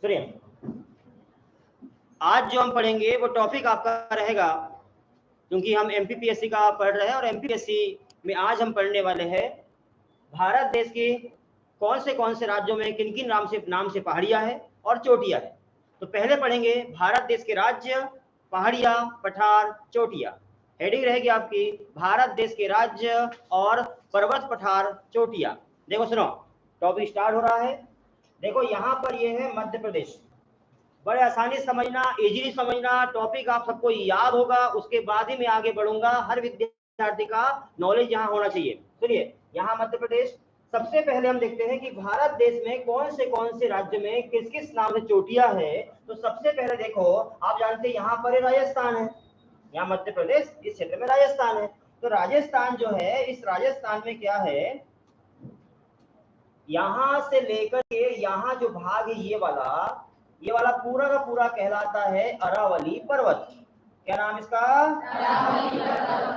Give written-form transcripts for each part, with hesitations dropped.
सुनिए, आज जो हम पढ़ेंगे वो टॉपिक आपका रहेगा, क्योंकि हम एमपीपीएससी का पढ़ रहे हैं और एमपीपीएससी में आज हम पढ़ने वाले हैं भारत देश के कौन से राज्यों में किन किन नाम से पहाड़ियां है और चोटियां है। तो पहले पढ़ेंगे भारत देश के राज्य, पहाड़ियां, पठार, चोटियां। हेडिंग रहेगी आपकी भारत देश के राज्य और पर्वत, पठार, चोटियां। देखो सुनो, टॉपिक स्टार्ट हो रहा है। देखो यहाँ पर ये है मध्य प्रदेश। बड़े आसानी समझना, इजीली समझना, टॉपिक आप सबको याद होगा, उसके बाद ही मैं आगे बढ़ूंगा। हर विद्यार्थी का नॉलेज यहाँ होना चाहिए। सुनिए, यहाँ मध्य प्रदेश। सबसे पहले हम देखते हैं कि भारत देश में कौन से राज्य में किस किस नाम से चोटियां है। तो सबसे पहले देखो, आप जानते हैं यहाँ पर राजस्थान है। यहाँ मध्य प्रदेश, इस क्षेत्र में राजस्थान है। तो राजस्थान जो है, इस राजस्थान में क्या है, यहां से लेकर के यहाँ जो भाग है ये वाला पूरा का पूरा कहलाता है अरावली पर्वत। क्या नाम इसका?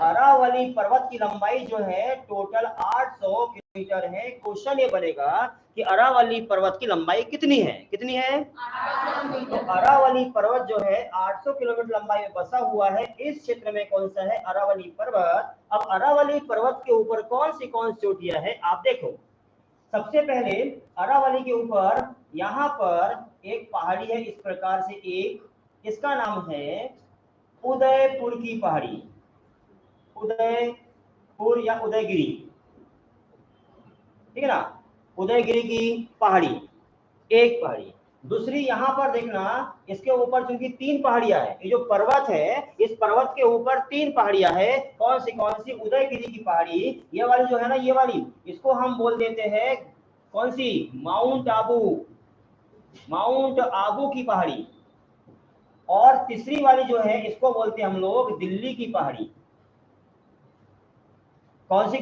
अरावली पर्वत की लंबाई जो है टोटल 800 किलोमीटर है। क्वेश्चन ये बनेगा कि अरावली पर्वत की लंबाई कितनी है? कितनी है? तो अरावली पर्वत जो है 800 किलोमीटर लंबाई में बसा हुआ है। इस क्षेत्र में कौन सा है? अरावली पर्वत। अब अरावली पर्वत के ऊपर कौन सी चोटियां है आप देखो। सबसे पहले अरावली के ऊपर यहाँ पर एक पहाड़ी है, इस प्रकार से एक, इसका नाम है उदयपुर की पहाड़ी। उदयपुर या उदयगिरी, ठीक है ना? उदयगिरी की पहाड़ी, एक पहाड़ी। दूसरी यहाँ पर देखना, इसके ऊपर चूंकि 3 पहाड़ियां है, ये जो पर्वत है इस पर्वत के ऊपर 3 पहाड़ियां है। कौन सी? उदयगिरी की पहाड़ी। ये वाली जो है ना, ये वाली, इसको हम बोल देते हैं कौन सी? माउंट आबू की पहाड़ी। और तीसरी वाली जो है इसको बोलते हैं हम लोग दिल्ली की पहाड़ी। कौन सी?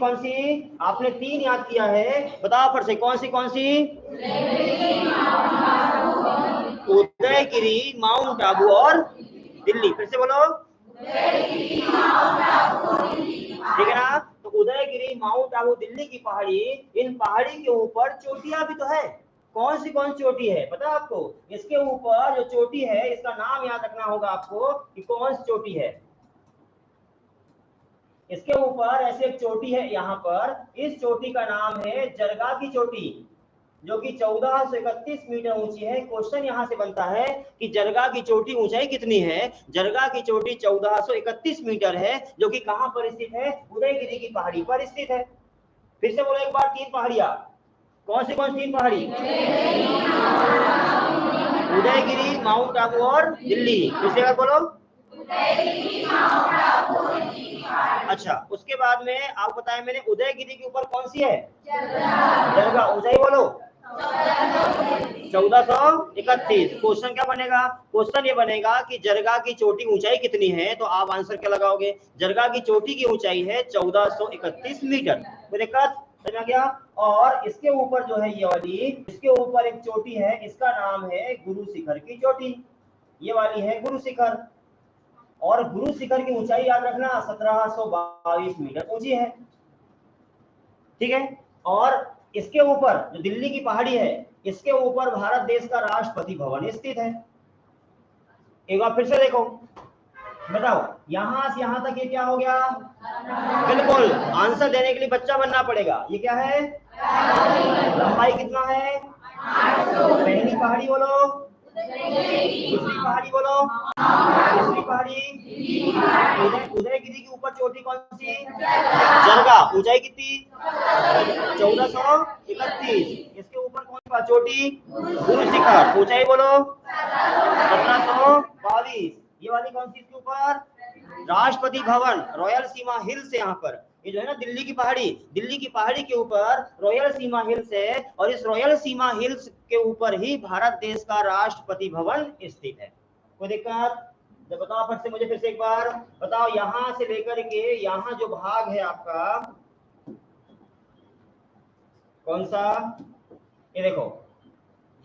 आपने 3 याद किया है, बताओ फिर से कौन सी? उदयगिरी, माउंट आबू और दिल्ली। फिर से बोलो, ठीक है ना? तो उदयगिरी, माउंट आबू, दिल्ली की पहाड़ी। इन पहाड़ी के ऊपर चोटियां भी तो है। कौन सी चोटी है पता आपको? इसके ऊपर जो चोटी है इसका नाम याद रखना होगा आपको कि कौन सी चोटी है। इसके ऊपर ऐसे एक चोटी है यहाँ पर, इस चोटी का नाम है जरगा की चोटी, जो कि 1431 मीटर ऊंची है। क्वेश्चन यहाँ से बनता है कि जरगा की चोटी ऊंचाई कितनी है? जरगा की चोटी 1431 मीटर है, जो कि कहाँ पर स्थित है? उदयगिरी की पहाड़ी पर स्थित है। फिर से बोलो एक बार, 3 पहाड़ियां। कौन सी 3 पहाड़ी? उदयगिरी, माउंट आबू और दिल्ली। फिर से एक बार बोलो। अच्छा, उसके बाद में आपको बताया मैंने, उदयगिरी के ऊपर कौन सी है? जरगा। ऊंचाई बोलो 1431। क्वेश्चन क्या बनेगा? क्वेश्चन ये बनेगा कि जरगा की चोटी ऊंचाई कितनी है, तो आप आंसर क्या लगाओगे? जरगा की चोटी की ऊंचाई है 1431 मीटर। कोई दिक्कत? समझ आ गया? और इसके ऊपर जो है ये वाली, इसके ऊपर एक चोटी है, इसका नाम है गुरु शिखर की चोटी। ये वाली है गुरु शिखर। और गुरु शिखर की ऊंचाई याद रखना 1722 मीटर ऊंची है, ठीक है? और इसके ऊपर जो दिल्ली की पहाड़ी है, इसके ऊपर भारत देश का राष्ट्रपति भवन स्थित है। एक बार फिर से देखो, बताओ यहां से यहां तक ये क्या हो गया? बिल्कुल, आंसर देने के लिए बच्चा बनना पड़ेगा। ये क्या है? लंबाई कितना है? 800। पहली पहाड़ी बोलो, दूसरी पहाड़ी बोलो, तीसरी पहाड़ी। उदयगिरी के ऊपर चोटी कौन सी? जरगा। ऊंचाई कितनी? 1431। इसके ऊपर कौन सी चोटी? गुरु शिखर। ऊंचाई बोलो 1722। ये वाली कौन सी? इसके ऊपर राष्ट्रपति भवन, रॉयल सीमा हिल्स। यहाँ पर ये जो है ना दिल्ली की पहाड़ी के ऊपर रॉयल सीमा हिल्स है, और इस रॉयल सीमा हिल्स के ऊपर ही भारत देश का राष्ट्रपति भवन स्थित है। कोई दिक्कत? जब बताओ फिर से, मुझे फिर से एक बार बताओ, यहां से लेकर के यहाँ जो भाग है आपका कौन सा? ये देखो,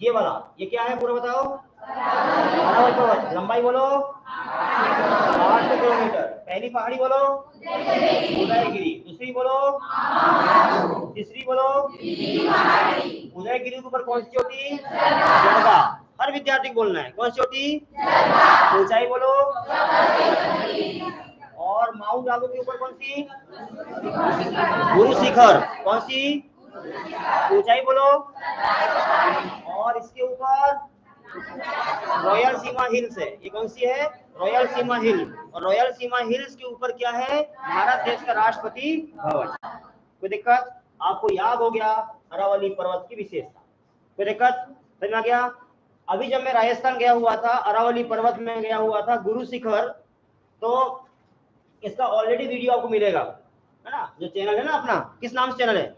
ये वाला, ये क्या है पूरा बताओ? अरावली पर्वत। लंबाई बोलो 800 किलोमीटर। पहली पहाड़ी बोलो उदयगिरी, दूसरी बोलो, तीसरी बोलो उदयगिरी के ऊपर कौन सी चोटी? जरगा। हर हर विद्यार्थी को बोलना है। कौन सी चोटी? ऊंचाई बोलो। और माउंट आबू के ऊपर कौन सी? गुरु शिखर। कौन सी? ऊंचाई बोलो। और इसके ऊपर रॉयल सीमा हिल्स है। ये कौन सी है? रॉयल सीमा हिल। और रॉयल सीमा हिल्स के ऊपर क्या है? भारत देश का राष्ट्रपति भवन। कोई दिक्कत? आपको याद हो गया अरावली पर्वत की विशेषता। कोई दिक्कत? समझ में आ गया? अभी जब मैं राजस्थान गया हुआ था, अरावली पर्वत में गया हुआ था, गुरु शिखर, तो इसका ऑलरेडी वीडियो आपको मिलेगा, है ना? जो चैनल है ना अपना, किस नाम से चैनल है?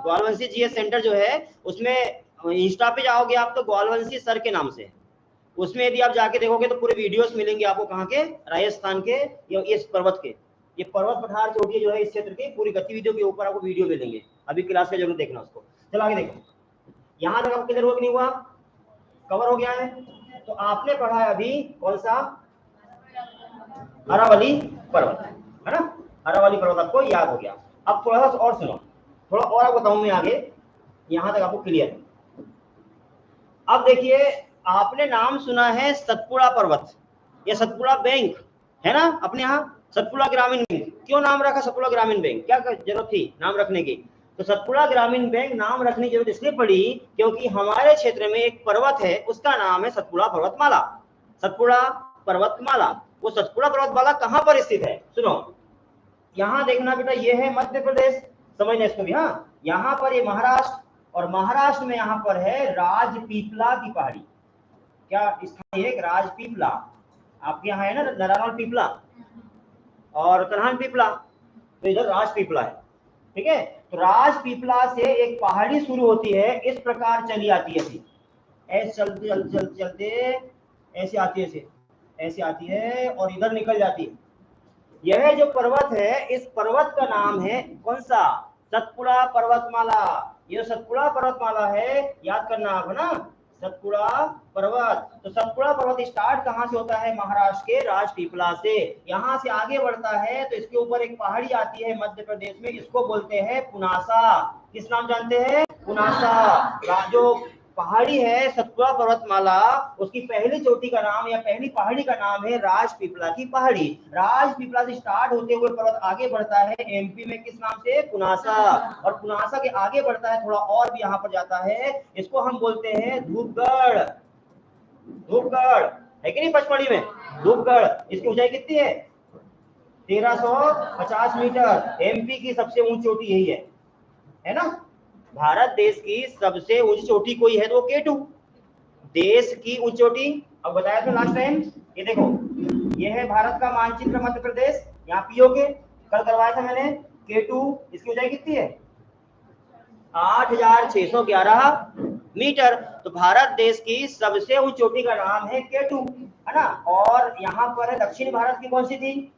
ग्वालवंशी जीएस सेंटर जो है, उसमें इंस्टा पे जाओगे आप तो ग्वालवंशी सर के नाम से। उसमें यदि आप जाके देखोगे तो पूरे वीडियोस मिलेंगे आपको। कहाँ के? राजस्थान के, या इस पर्वत के। ये पर्वत पठार चोटी जो है इस क्षेत्र की पूरी गतिविधियों के ऊपर आपको वीडियो मिलेंगे। अभी क्लास में जरूर देखना उसको। चलो आगे देखो। यहाँ तक आपको क्लियर हुआ कि नहीं हुआ? कवर हो गया है? तो आपने पढ़ा है अभी कौन सा? अरावली पर्वत, है ना? अरावली पर्वत आपको याद हो गया। अब थोड़ा सा और सुनो, थोड़ा और आपको बताऊं मैं आगे। यहां तक आपको क्लियर है। अब देखिए, आपने नाम सुना है सतपुड़ा पर्वत या सतपुड़ा बैंक, है ना? अपने यहाँ सतपुड़ा ग्रामीण बैंक। क्यों नाम रखा सतपुड़ा ग्रामीण बैंक? क्या जरूरत थी नाम रखने की? तो सतपुड़ा ग्रामीण बैंक नाम रखने की जरूरत इसलिए पड़ी क्योंकि हमारे क्षेत्र में एक पर्वत है, उसका नाम है सतपुड़ा पर्वतमाला। सतपुड़ा पर्वतमाला। वो सतपुड़ा पर्वतमाला कहाँ पर स्थित है? सुनो, यहाँ देखना बेटा, ये है मध्य प्रदेश, समझना इसको भी। हाँ, यहाँ पर ये महाराष्ट्र, और महाराष्ट्र में यहाँ पर है राजपीपला की पहाड़ी। क्या स्थान है? राजपीपला। आपके यहाँ है ना नरानौल पीपला और कन्हान पीपला, तो इधर राजपीपला है। ठीक है, तो राजपीपला से एक पहाड़ी शुरू होती है, इस प्रकार चली आती है, ऐसे चलते चलते चलते चलते ऐसे आती है, ऐसे आती है और इधर निकल जाती है। यह जो पर्वत है, इस पर्वत का नाम है कौन सा? सतपुड़ा पर्वतमाला। ये सतपुड़ा पर्वतमाला है, याद करना आप, है ना? सतपुड़ा पर्वत। तो सतपुड़ा पर्वत स्टार्ट कहाँ से होता है? महाराष्ट्र के राजपीपला से। यहाँ से आगे बढ़ता है तो इसके ऊपर एक पहाड़ी आती है मध्य प्रदेश में, इसको बोलते हैं पुनासा। किस नाम जानते हैं? पुनासा। जो पहाड़ी है सतपुड़ा पर्वतमाला, उसकी पहली चोटी का नाम या पहली पहाड़ी का नाम है राजपीपला की पहाड़ी। राजपीपला से स्टार्ट होते हुए पर्वत आगे बढ़ता है एमपी में, किस नाम से? पुनासा। और पुनासा के आगे बढ़ता है थोड़ा और भी यहाँ पर जाता है, इसको हम बोलते हैं धूपगढ़। धूपगढ़ है कि नहीं पचमढ़ी में? धूपगढ़। इसकी ऊंचाई कितनी है? 1350 मीटर। एमपी की सबसे ऊंची चोटी यही है ना? भारत देश की सबसे ऊंची चोटी कोई है तो वो K2 देश की ऊंची चोटी। अब बताया था लास्ट टाइम, ये देखो, ये है भारत का मानचित्र मध्य प्रदेश, यहाँ पीओके कल करवाया था मैंने। K2 इसकी ऊंचाई कितनी है? 8611 मीटर। तो भारत देश की सबसे ऊंची चोटी का नाम है K2, है ना? और यहाँ पर है दक्षिण भारत की कौन सी थी?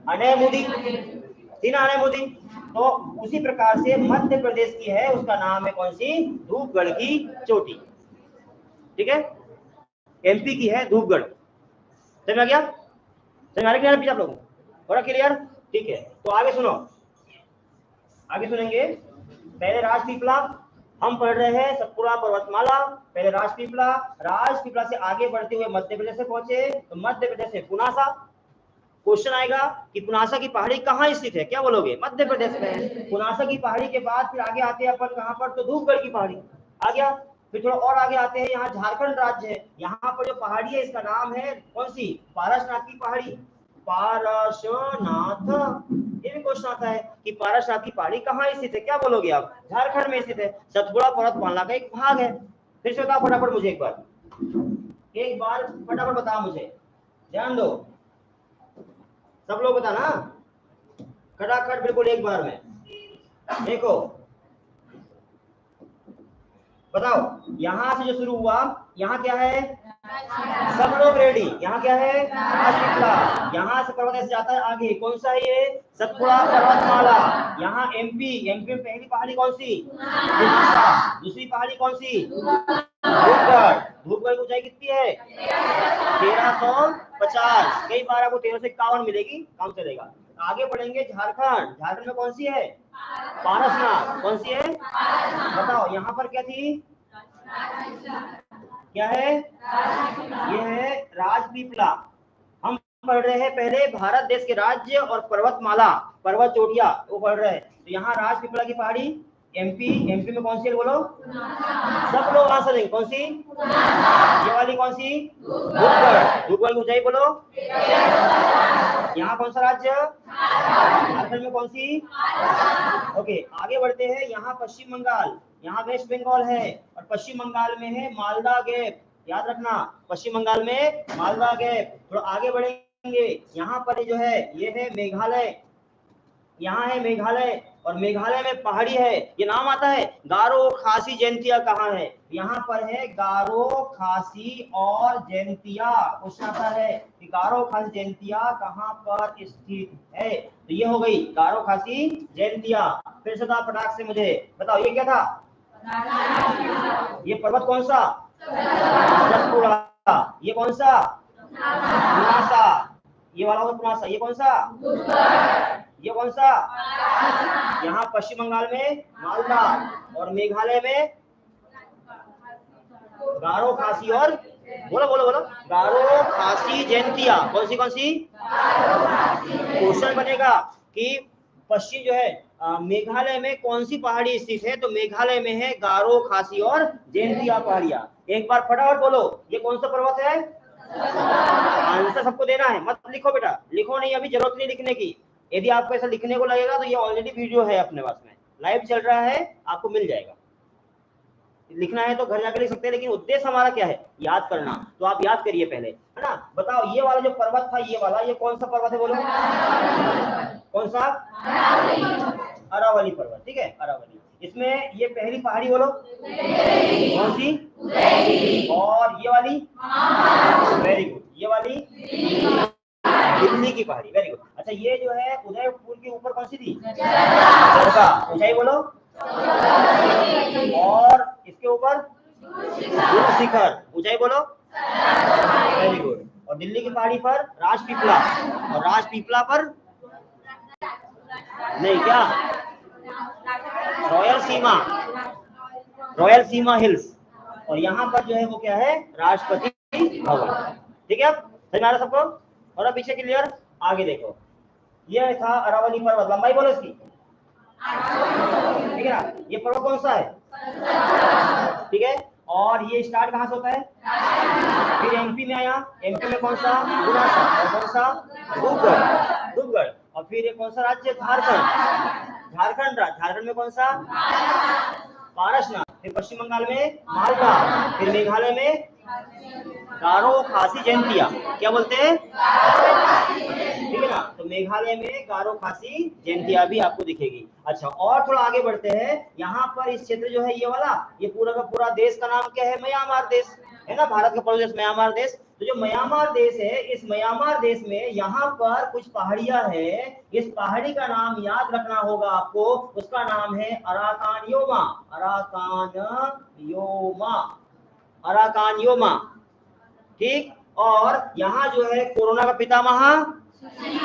अनैमुदी थी ना, अनैमुदी। तो उसी प्रकार से मध्य प्रदेश की है, उसका नाम है कौन सी? धूपगढ़ की चोटी। ठीक है, एमपी की है धूपगढ़। समझ आ गया? समझ आ रहा है आप लोगों को? और क्लियर? ठीक है, तो आगे सुनो, आगे सुनेंगे। पहले राजपीपला हम पढ़ रहे हैं, सतपुड़ा पर्वतमाला, पहले राजपीपला। राजपीपला से आगे बढ़ते हुए मध्य प्रदेश से पहुंचे, तो मध्य प्रदेश से पुनासा। क्वेश्चन आएगा कि पुनासा की पहाड़ी कहाँ स्थित है? क्या बोलोगे? मध्य प्रदेश में। पुनासा की पहाड़ी के बाद फिर आगे आते हैं अपन कहाँ पर? तो धूपगढ़ की पहाड़ी आ गया। फिर थोड़ा और आगे आते हैं, यहाँ झारखंड राज्य है, यहाँ पर जो पहाड़ी है इसका नाम है कौन सी? पारसनाथ की पहाड़ी। पारसनाथ। ये भी क्वेश्चन आता है कि पारसनाथ की पहाड़ी कहाँ स्थित है? क्या बोलोगे आप? झारखंड में स्थित है, सतपुड़ा पर्वतमाला का एक भाग है। फिर से बताओ फटाफट मुझे, एक बार फटाफट बताओ मुझे, ध्यान दो सब लोग, बताना खटाखट बिल्कुल एक बार में। देखो बताओ, यहां से जो शुरू हुआ, यहाँ क्या है? सब लोग रेडी? यहाँ क्या है? राजपीपला। यहाँ से पर्वत ऐसे जाता है आगे, कौन सा है ये? सतपुड़ा पर्वतमाला। यहाँ एमपी में पहली पहाड़ी कौन सी? दूसरी पहाड़ी कौन सी? धूपगढ़। धूपगढ़ की ऊंचाई कितनी है? 1350। कई बार आपको 1351 मिलेगी, काम चलेगा। आगे बढ़ेंगे झारखंड। झारखंड में कौन सी है? पारसनाथ। कौन सी है? बताओ यहाँ पर क्या थी? क्या है? ये है राजपीपला। हम पढ़ रहे हैं पहले भारत देश के राज्य और पर्वतमाला, पर्वत चोटियां वो पढ़ रहे हैं। तो यहाँ राजपीपला की पहाड़ी एमपी। एमपी में कौन सी है बोलो? सब लोग आंसर देंगे। कौन सी? ये वाली कौन सी? धूपगढ़। धूपगढ़ की ऊंचाई बोलो। यहाँ कौन सा राज्य? झारखंड में कौन सी? ओके, आगे बढ़ते हैं। यहाँ पश्चिम बंगाल, यहाँ वेस्ट बंगाल है और पश्चिम बंगाल में है मालदा गैप। याद रखना, पश्चिम बंगाल में मालदा गैप। थोड़ा आगे बढ़ेंगे, यहाँ पर जो है ये है मेघालय। यहाँ है मेघालय और मेघालय में पहाड़ी है। ये नाम आता है गारो खासी जयंतिया कहाँ है? यहाँ पर है गारो खासी और जयंतिया। क्वेश्चन आता है कि गारो खासी जयंतिया कहाँ पर स्थित है? तो ये हो गई गारो खासी जयंतिया। फिर से था फटाक से मुझे बताओ, ये क्या था? ये पर्वत कौन सा? सतपुड़ा। ये कौन सा? पुनासा। ये वाला होगा पुनासा। ये कौन सा? ये कौन सा? यहाँ पश्चिम बंगाल में मालदा और मेघालय में गारो खासी और बोलो बोलो बोलो गारो खासी जयंतिया। कौन सी कौन सी? क्वेश्चन बनेगा कि पश्चिम जो है मेघालय में कौन सी पहाड़ी स्थित है? तो मेघालय में है गारो खासी और जयंतिया पहाड़ियां। एक बार फटाफट बोलो, ये कौन सा पर्वत है? आंसर सबको देना है, मत लिखो बेटा, लिखो नहीं, अभी जरूरत नहीं लिखने की। यदि आपको ऐसा लिखने को लगेगा तो ये ऑलरेडी वीडियो है अपने पास में, लाइव चल रहा है, आपको मिल जाएगा। लिखना है तो घर जाकर लिख सकते हैं, लेकिन उद्देश्य हमारा क्या है? याद करना। तो आप याद करिए पहले, है ना। बताओ ये वाला जो पर्वत था, ये वाला, ये कौन सा पर्वत है बोलो? कौन सा? अरावली पर्वत। ठीक है, अरावली। इसमें ये पहली पहाड़ी बोलो। कौन सी? और ये वाली? Very good. ये वाली दिल्ली की पहाड़ी। Very good. अच्छा, ये जो है उदयपुर के ऊपर कौन सी थी? ऊंचाई बोलो। और इसके ऊपर शिखर। ऊंचाई बोलो। Very good. और दिल्ली की पहाड़ी पर राजपीपला। और राजपीपला पर नहीं, क्या? रॉयल सीमा, रॉयल सीमा हिल्स। और यहाँ पर जो है वो क्या है? राष्ट्रपति भवन। ठीक है, अब समझ आ रहा सबको? और अब पीछे क्लियर। आगे देखो, ये था अरावली पर्वत। लंबाई बोलो इसकी। ठीक है ना। ये पर्वत कौन सा है? ठीक है। और ये स्टार्ट कहाँ से होता है? फिर एमपी में आया। एमपी में कौन सा? पुनासा। और कौन सा? धूपगढ़। धूपगढ़। और फिर ये कौन सा राज्य? झारखंड। झारखंड। झारखंड में कौन सा? पारसनाथ। फिर पश्चिम बंगाल में मालदा। फिर मेघालय में गारो खासी जयंतिया। क्या बोलते हैं? ठीक है ना। तो मेघालय में गारो खासी जयंतिया भी आपको दिखेगी। अच्छा, और थोड़ा आगे बढ़ते हैं। यहाँ पर इस क्षेत्र जो है ये वाला, ये पूरा का पूरा देश का नाम क्या है? म्यांमार देश, है ना। भारत का प्रदेश म्यांमार देश। तो जो म्यांमार देश है, इस म्यांमार देश में यहाँ पर कुछ पहाड़ियां है। इस पहाड़ी का नाम याद रखना होगा आपको। उसका नाम है Arakan Yoma. Arakan Yoma. Arakan Yoma. ठीक। और यहाँ जो है कोरोना का पितामह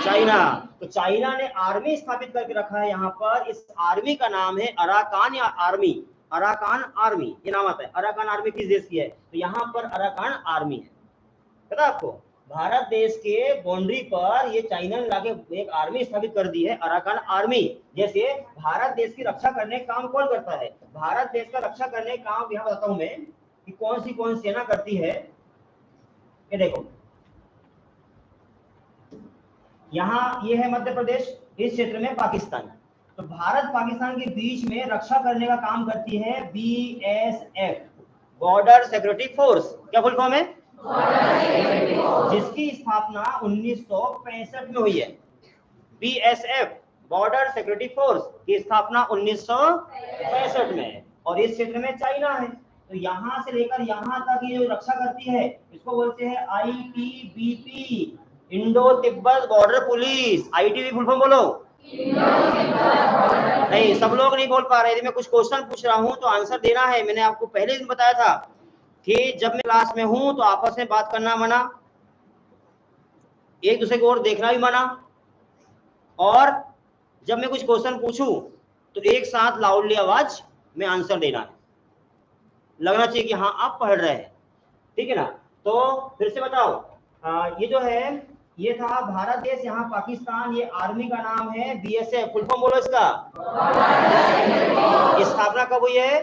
चाइना। तो चाइना ने आर्मी स्थापित करके रखा है यहाँ पर। इस आर्मी का नाम है अराकान या आर्मी। अराकान आर्मी ये नाम आता है। अराकान आर्मी किस देश की है? तो यहाँ पर अराकान आर्मी है। पता आपको, भारत देश के बाउंड्री पर ये चाइना ने लाके एक आर्मी स्थापित कर दी है, अराकान आर्मी। जैसे भारत देश की रक्षा करने का काम कौन करता है? भारत देश का रक्षा करने का काम यहाँ बताता हूं मैं कि कौन सेना करती है। ये देखो, यहाँ ये है मध्य प्रदेश, इस क्षेत्र में पाकिस्तान। तो भारत पाकिस्तान के बीच में रक्षा करने का काम करती है बीएसएफ, बॉर्डर सिक्योरिटी फोर्स। क्या फुल फॉर्म है? जिसकी स्थापना 1965 में हुई है। बीएसएफ, बॉर्डर सिक्योरिटी फोर्स की स्थापना 1965 में है। और इस क्षेत्र में चाइना है। तो यहाँ से लेकर यहाँ तक ये जो रक्षा करती है, इसको बोलते हैं ITBP, Indo Tibet border police. ITB full form बोलो। नहीं, सब लोग नहीं बोल पा रहे। यदि मैं कुछ क्वेश्चन पूछ रहा हूँ तो आंसर देना है। मैंने आपको पहले दिन बताया था कि जब मैं क्लास में हूँ तो आपस में बात करना मना, एक दूसरे को और देखना भी मना, और जब मैं कुछ क्वेश्चन पूछूं तो एक साथ लाउडली आवाज में आंसर देना है, लगना चाहिए कि हाँ आप पढ़ रहे हैं, ठीक है ना। तो फिर से बताओ, ये जो है ये था भारत देश, यहाँ पाकिस्तान, ये आर्मी का नाम है बीएसएफ, फुल फॉर्म बोलो इसका। स्थापना कब हुई है?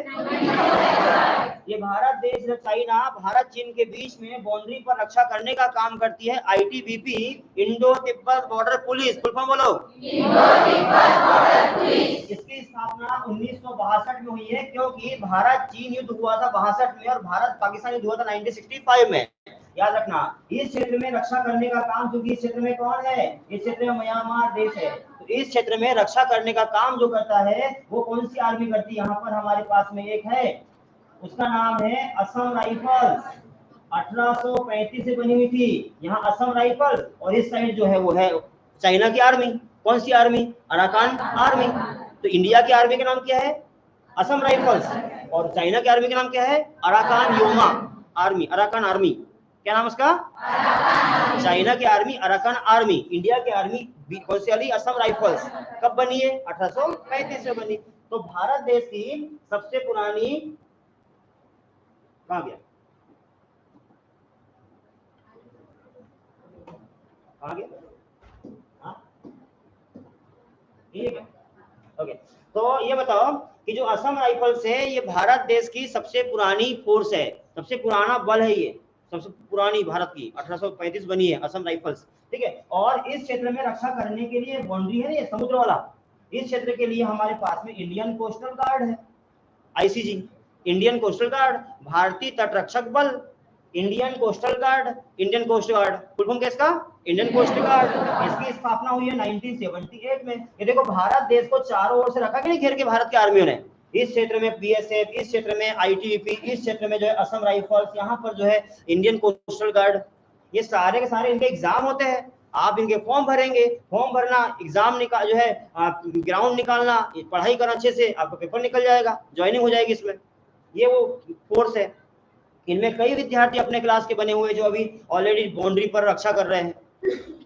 ये भारत देश चाइना, भारत चीन के बीच में बाउंड्री पर रक्षा करने का काम करती है ITBP, Indo Tibet border police, full form बोलो। इसकी स्थापना 1962 में हुई है, क्योंकि भारत चीन युद्ध हुआ था 62 में और भारत पाकिस्तान युद्ध हुआ था 1965 में। याद रखना, इस क्षेत्र में रक्षा करने का काम, क्योंकि इस क्षेत्र में कौन है? इस क्षेत्र में म्यांमार देश है, तो इस क्षेत्र में रक्षा करने का काम जो करता है वो कौन सी आर्मी करती है? यहाँ पर हमारे पास में एक है, उसका नाम है असम राइफल्स, 1835 से बनी हुई थी यहाँ असम राइफल्स। और इस साइड जो है वो है चाइना की आर्मी। कौन सी आर्मी? Arakan army. तो इंडिया की आर्मी का नाम क्या है? असम राइफल्स, और चाइना की आर्मी का नाम क्या है? Arakan Yoma army, Arakan army. क्या नाम उसका? चाइना की आर्मी अराकान आर्मी, इंडिया की आर्मी कौन सी वाली? असम राइफल्स। कब बनी है? 1835 में बनी। तो भारत देश की सबसे पुरानी, कहाँ गया, कहाँ गया? ठीक है, ओके। तो ये बताओ कि जो असम राइफल्स है ये भारत देश की सबसे पुरानी फोर्स है, सबसे पुराना बल है, ये सबसे पुरानी भारत की 1835 बनी है असम राइफल्स, ठीक है। और इस क्षेत्र में रक्षा करने के लिए बाउंड्री है ना ये समुद्र वाला, इस क्षेत्र के लिए हमारे पास में इंडियन कोस्टल गार्ड है, आईसीजी, इंडियन कोस्टल गार्ड, भारतीय तटरक्षक बल, Indian coastal guard, Indian coast guard, full form क्या इसका? Indian coast guard. इसकी स्थापना हुई है 1978 में। ये देखो भारत देश को चारों ओर से रखा कि नहीं घेर के भारत की आर्मियों ने, इस क्षेत्र में बीएसएफ, इस क्षेत्र में आईटीबीपी, इस क्षेत्र में जो है असम राइफल्स, यहाँ पर जो है इंडियन कोस्टल गार्ड। ये सारे के सारे इनके एग्जाम होते हैं, आप इनके फॉर्म भरेंगे, फॉर्म भरना, एग्जाम निकाल जो है ग्राउंड निकालना, पढ़ाई करना अच्छे से, आपका पेपर निकल जाएगा, ज्वाइनिंग हो जाएगी इसमें। ये वो फोर्स है, इनमें कई विद्यार्थी अपने क्लास के बने हुए जो अभी ऑलरेडी बाउंड्री पर रक्षा कर रहे हैं,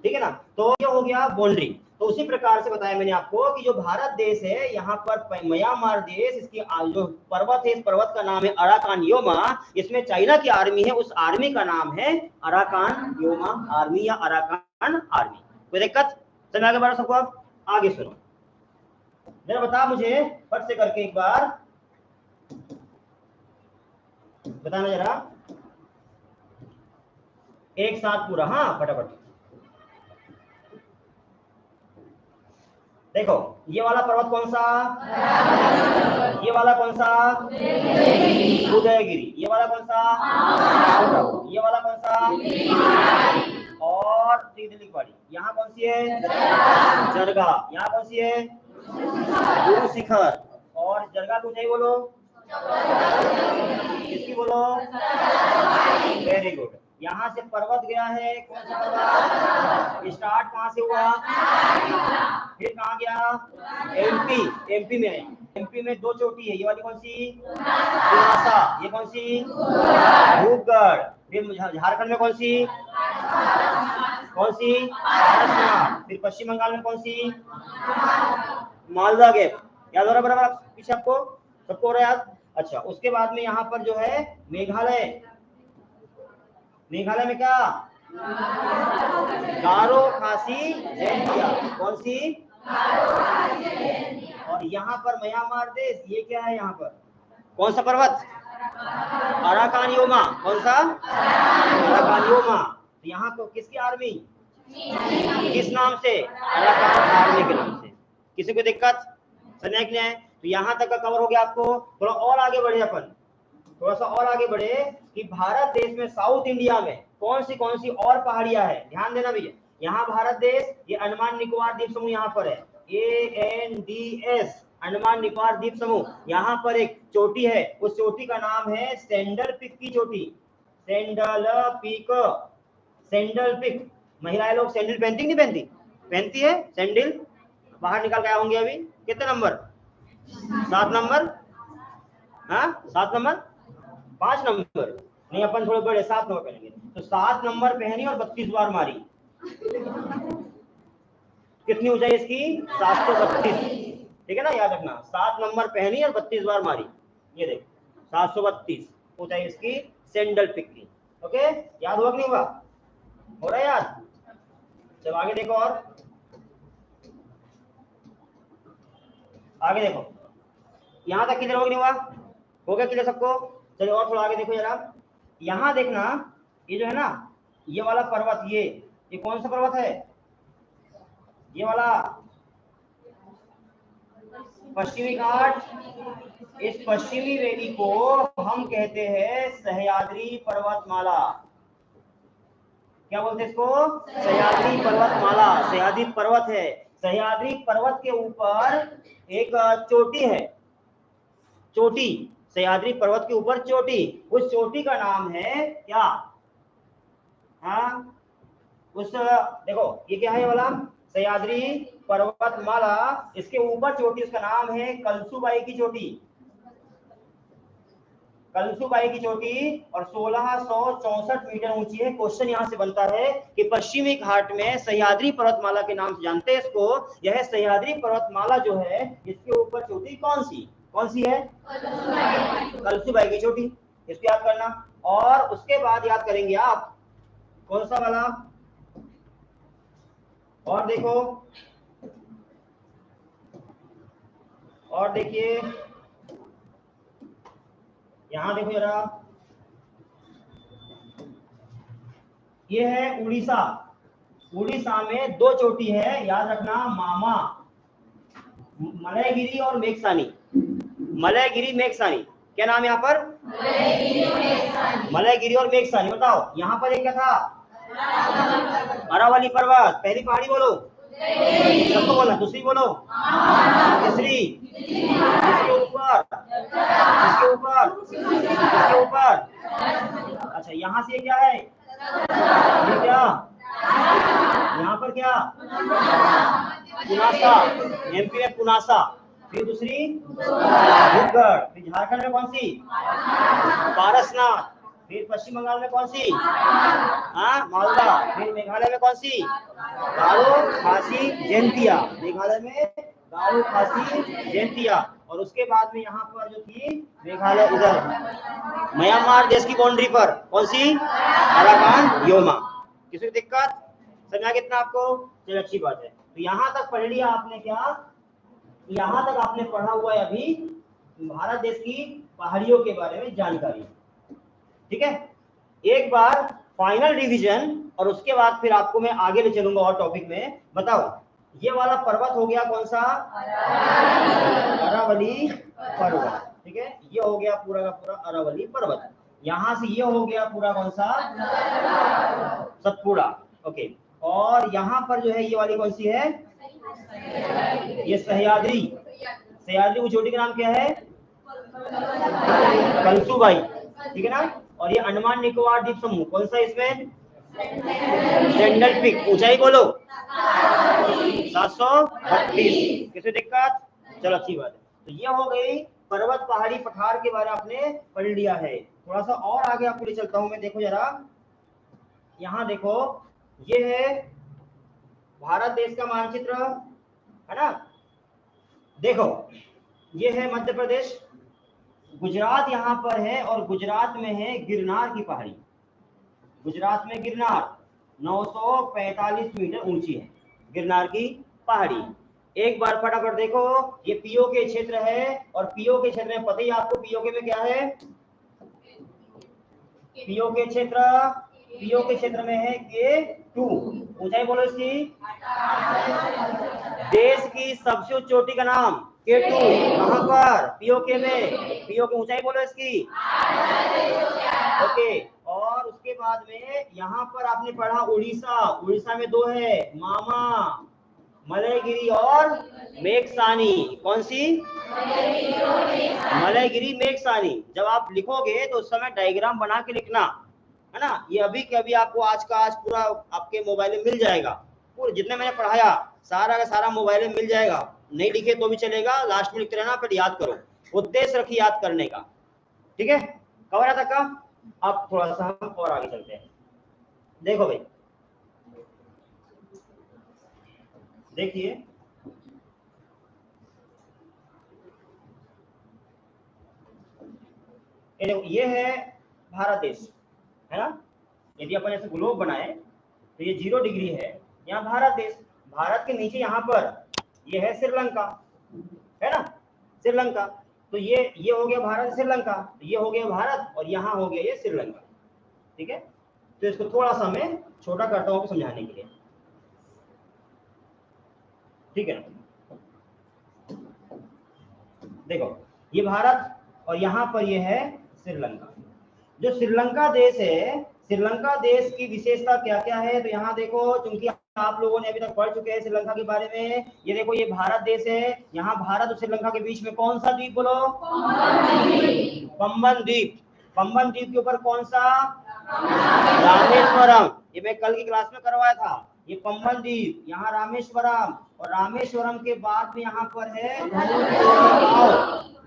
ठीक है ना। तो ये हो गया बाउंड्री। तो उसी प्रकार से बताया मैंने आपको कि जो भारत देश है यहाँ पर म्यांमार देश, इसकी जो पर्वत है, इस पर्वत का नाम है अराकान योमा, इसमें चाइना की आर्मी है, उस आर्मी का नाम है अराकान योमा आर्मी या अराकान आर्मी। कोई दिक्कत? समझ आगे बढ़ा सबको? आप आगे सुनो जरा, बता मुझे फट से करके एक बार बताना जरा, एक साथ पूरा, हाँ फटाफट। देखो ये वाला पर्वत कौन सा? ये वाला कौन सा? उदयगिरी। ये वाला कौन सा? ये वाला कौन सा? और दिल्ली। यहाँ कौन सी है? जरगा। यहाँ कौन सी है? गुरु शिखर। और जरगा को ऊंचाई बोलो, किसकी बोलो? Very good. यहाँ से पर्वत गया है, कौन सा पर्वत? स्टार्ट कहाँ से हुआ? फिर कहाँ गया? एमपी। एमपी में है, एमपी में दो चोटी है, ये वाली कौन सी? पुरासा। ये कौन सी? धूपगढ़। फिर झारखंड में कौन सी? कौन सी? फिर पश्चिम बंगाल में कौन सी? मालदा गैप। याद हो रहा बराबर पीछे आपको? सबको हो रहा है याद? अच्छा, उसके बाद में यहाँ पर जो है मेघालय। मेघालय में क्या? गारो खासी जैंतिया। कौन सी? और यहाँ पर म्यांमार देश, ये क्या है यहाँ पर? कौन सा पर्वत? Arakan Yoma. कौन सा? Arakan Yoma. तो यहाँ को किसकी आर्मी? किस नाम से? अराकान आर्मी के नाम से। किसी को दिक्कत? समझ में है? तो यहाँ तक का कवर हो गया आपको। थोड़ा और आगे बढ़े अपन, थोड़ा सा और आगे बढ़े कि भारत देश में साउथ इंडिया में कौन सी और पहाड़ियां है। ध्यान देना भैया, यहाँ भारत देश, ये अंडमान निकोबार द्वीप समूह यहाँ पर है, ANDS, अंडमान निकोबार द्वीप समूह। यहाँ पर एक चोटी है, उस चोटी का नाम है सैंडल पिक की चोटी। Saddle Peak, Saddle Peak. महिलाएं लोग सैंडल पहनती नहीं पहनती? पहनती है सैंडल। बाहर निकाल के आए होंगे अभी। कितने नंबर? 7 नंबर। हाँ 7 नंबर, 5 नंबर नहीं, अपन थोड़े बड़े 7 नंबर पहनेंगे। तो 7 नंबर पहनी और 32 बार मारी। कितनी ऊंचाई इसकी? 732। ठीक है ना, याद रखना, 7 नंबर पहनी और 32 बार मारी। ये देख 732 ऊंचाई इसकी सेंडल पिक की। ओके, याद हुआ कि नहीं हुआ? हो रहा है याद? चलो आगे देखो, और आगे देखो, यहां तक क्लियर हो गया नहीं हुआ? हो गया क्लियर सबको? चलो और थोड़ा आगे देखो जरा, यहां देखना, ये जो है ना, ये वाला पर्वत, ये कौन सा पर्वत है? ये वाला पश्चिमी घाट। इस पश्चिमी वैली को हम कहते हैं सह्याद्री पर्वतमाला। क्या बोलते हैं इसको? सह्याद्री पर्वतमाला। सह्याद्री पर्वत है, सह्याद्री पर्वत के ऊपर एक चोटी है, चोटी, सह्याद्री पर्वत के ऊपर चोटी, उस चोटी का नाम है क्या? हाँ, उस देखो ये क्या है, ये वाला सह्याद्री पर्वतमाला, इसके ऊपर चोटी, उसका नाम है कलसुबाई की चोटी। कलसुबाई की चोटी, और 1664 मीटर ऊंची है। क्वेश्चन यहां से बनता है कि पश्चिमी घाट में सह्याद्री पर्वतमाला के नाम से जानते हैं इसको। यह सह्याद्री पर्वतमाला जो है, इसके ऊपर चोटी कौन सी है? कलसुबाई की चोटी। इसको याद करना। और उसके बाद याद करेंगे आप कौन सा वाला, और देखो, और देखिए यहां देखो जरा, ये है उड़ीसा। उड़ीसा में 2 चोटी है, याद रखना, मामा, मलयगिरी और मेघसानी। मलयगिरी मेघसानी, क्या नाम है यहाँ पर? मलयगिरी और मेघसानी। बताओ यहाँ पर एक क्या था? अरावली पर्वत। पहली पहाड़ी बोलो, सबको बोलना, दूसरी बोलो, तीसरी, इसके ऊपर, इसके ऊपर, इसके ऊपर। अच्छा, यहाँ से क्या है? ये क्या? यहाँ पर क्या? पुनासा, एमपी में पुनासा। फिर दूसरी धूपगढ़। फिर झारखंड में कौन सी? पारसनाथ। फिर पश्चिम बंगाल में कौन सी? हाँ, मालदा। फिर मेघालय में कौन सी? गारो खासी जयंतिया। मेघालय में गारो खासी जयंतिया। और उसके बाद में यहाँ पर जो थी मेघालय, इधर म्यांमार देश की बाउंड्री पर कौन सी? Arakan Yoma. किसी दिक्कत? समझा कितना आपको? चलो अच्छी बात है। तो यहाँ तक पढ़ लिया आपने क्या? यहाँ तक आपने पढ़ा हुआ है अभी भारत देश की पहाड़ियों के बारे में जानकारी। ठीक है, एक बार फाइनल रिवीजन, और उसके बाद फिर आपको मैं आगे ले चलूंगा और टॉपिक में। बताओ, ये वाला पर्वत हो गया कौन सा? अरावली पर्वत। ठीक है, ये हो गया पूरा का पूरा अरावली पर्वत। यहां से ये हो गया पूरा कौन सा? सतपुड़ा। ओके, और यहाँ पर जो है ये वाली कौन सी है? ये सह्याद्री। सह्याद्री की चोटी का नाम क्या है? कलसुबाई। ठीक है ना। और ये अंडमान निकोबार द्वीप समूह कौन सा इसमें? Saddle Peak. ऊंचाई बोलो, 732। किसी दिक्कत? चलो अच्छी बात है। तो ये हो गई पर्वत, पहाड़ी, पठार के बारे में आपने पढ़ लिया है। थोड़ा सा और आगे आपको ले चलता हूं मैं। देखो जरा, यहाँ देखो, ये है भारत देश का मानचित्र, है ना। देखो, ये है मध्य प्रदेश, गुजरात यहाँ पर है, और गुजरात में है गिरनार की पहाड़ी। गुजरात में गिरनार 945 मीटर ऊंची है, गिरनार की पहाड़ी। एक बार फटाफट देखो, ये पीओ के क्षेत्र है, और पीओ के क्षेत्र में पता ही आपको पीओके में क्या है? पीओ के क्षेत्र में है K2। ऊंचाई बोलो इसकी, देश की सबसे ऊंची चोटी का नाम K2। कहां पर? पीओके में। पीओके, ऊंचाई बोलो इसकी। ओके, और उसके बाद में यहाँ पर आपने पढ़ा उड़ीसा। उड़ीसा में 2 है, मामा, मलयगिरी और मेघसानी। कौन सी? मलयगिरी, मेघसानी। जब आप लिखोगे तो उस समय डायग्राम बना के लिखना, है ना। ये अभी के अभी आपको आज का आज पूरा आपके मोबाइल में मिल जाएगा। पूरे जितने मैंने पढ़ाया सारा का सारा मोबाइल में मिल जाएगा। नहीं लिखे तो भी चलेगा, लास्ट में लिखते रहना, फिर याद करो। उद्देश्य रखिए याद करने का। ठीक है, कवर है तक का। अब थोड़ा सा हम और आगे चलते हैं। देखो भाई, देखिए ये है भारत देश, है ना। यदि अपन ऐसे ग्लोब बनाए तो ये 0 डिग्री है, यहाँ भारत देश, भारत के नीचे यहाँ पर ये है श्रीलंका, है ना, श्रीलंका। तो ये हो गया भारत श्रीलंका, तो ये हो गया भारत और यहाँ हो गया ये श्रीलंका, ठीक है। तो इसको थोड़ा सा मैं छोटा करता हूँ समझाने के लिए, ठीक है ना। देखो ये भारत और यहाँ पर ये है श्रीलंका। जो श्रीलंका देश है, श्रीलंका देश की विशेषता क्या क्या है, तो यहाँ देखो, चूंकि आप लोगों ने अभी तक पढ़ चुके हैं श्रीलंका के बारे में। ये देखो ये भारत देश है, यहाँ भारत और श्रीलंका के बीच में कौन सा द्वीप बोलो? पंबन द्वीप। पंबन द्वीप के ऊपर कौन सा? रामेश्वरम। ये मैं कल की क्लास में करवाया था। ये पंबन द्वीप, यहाँ रामेश्वरम, और रामेश्वरम के बाद में यहाँ पर है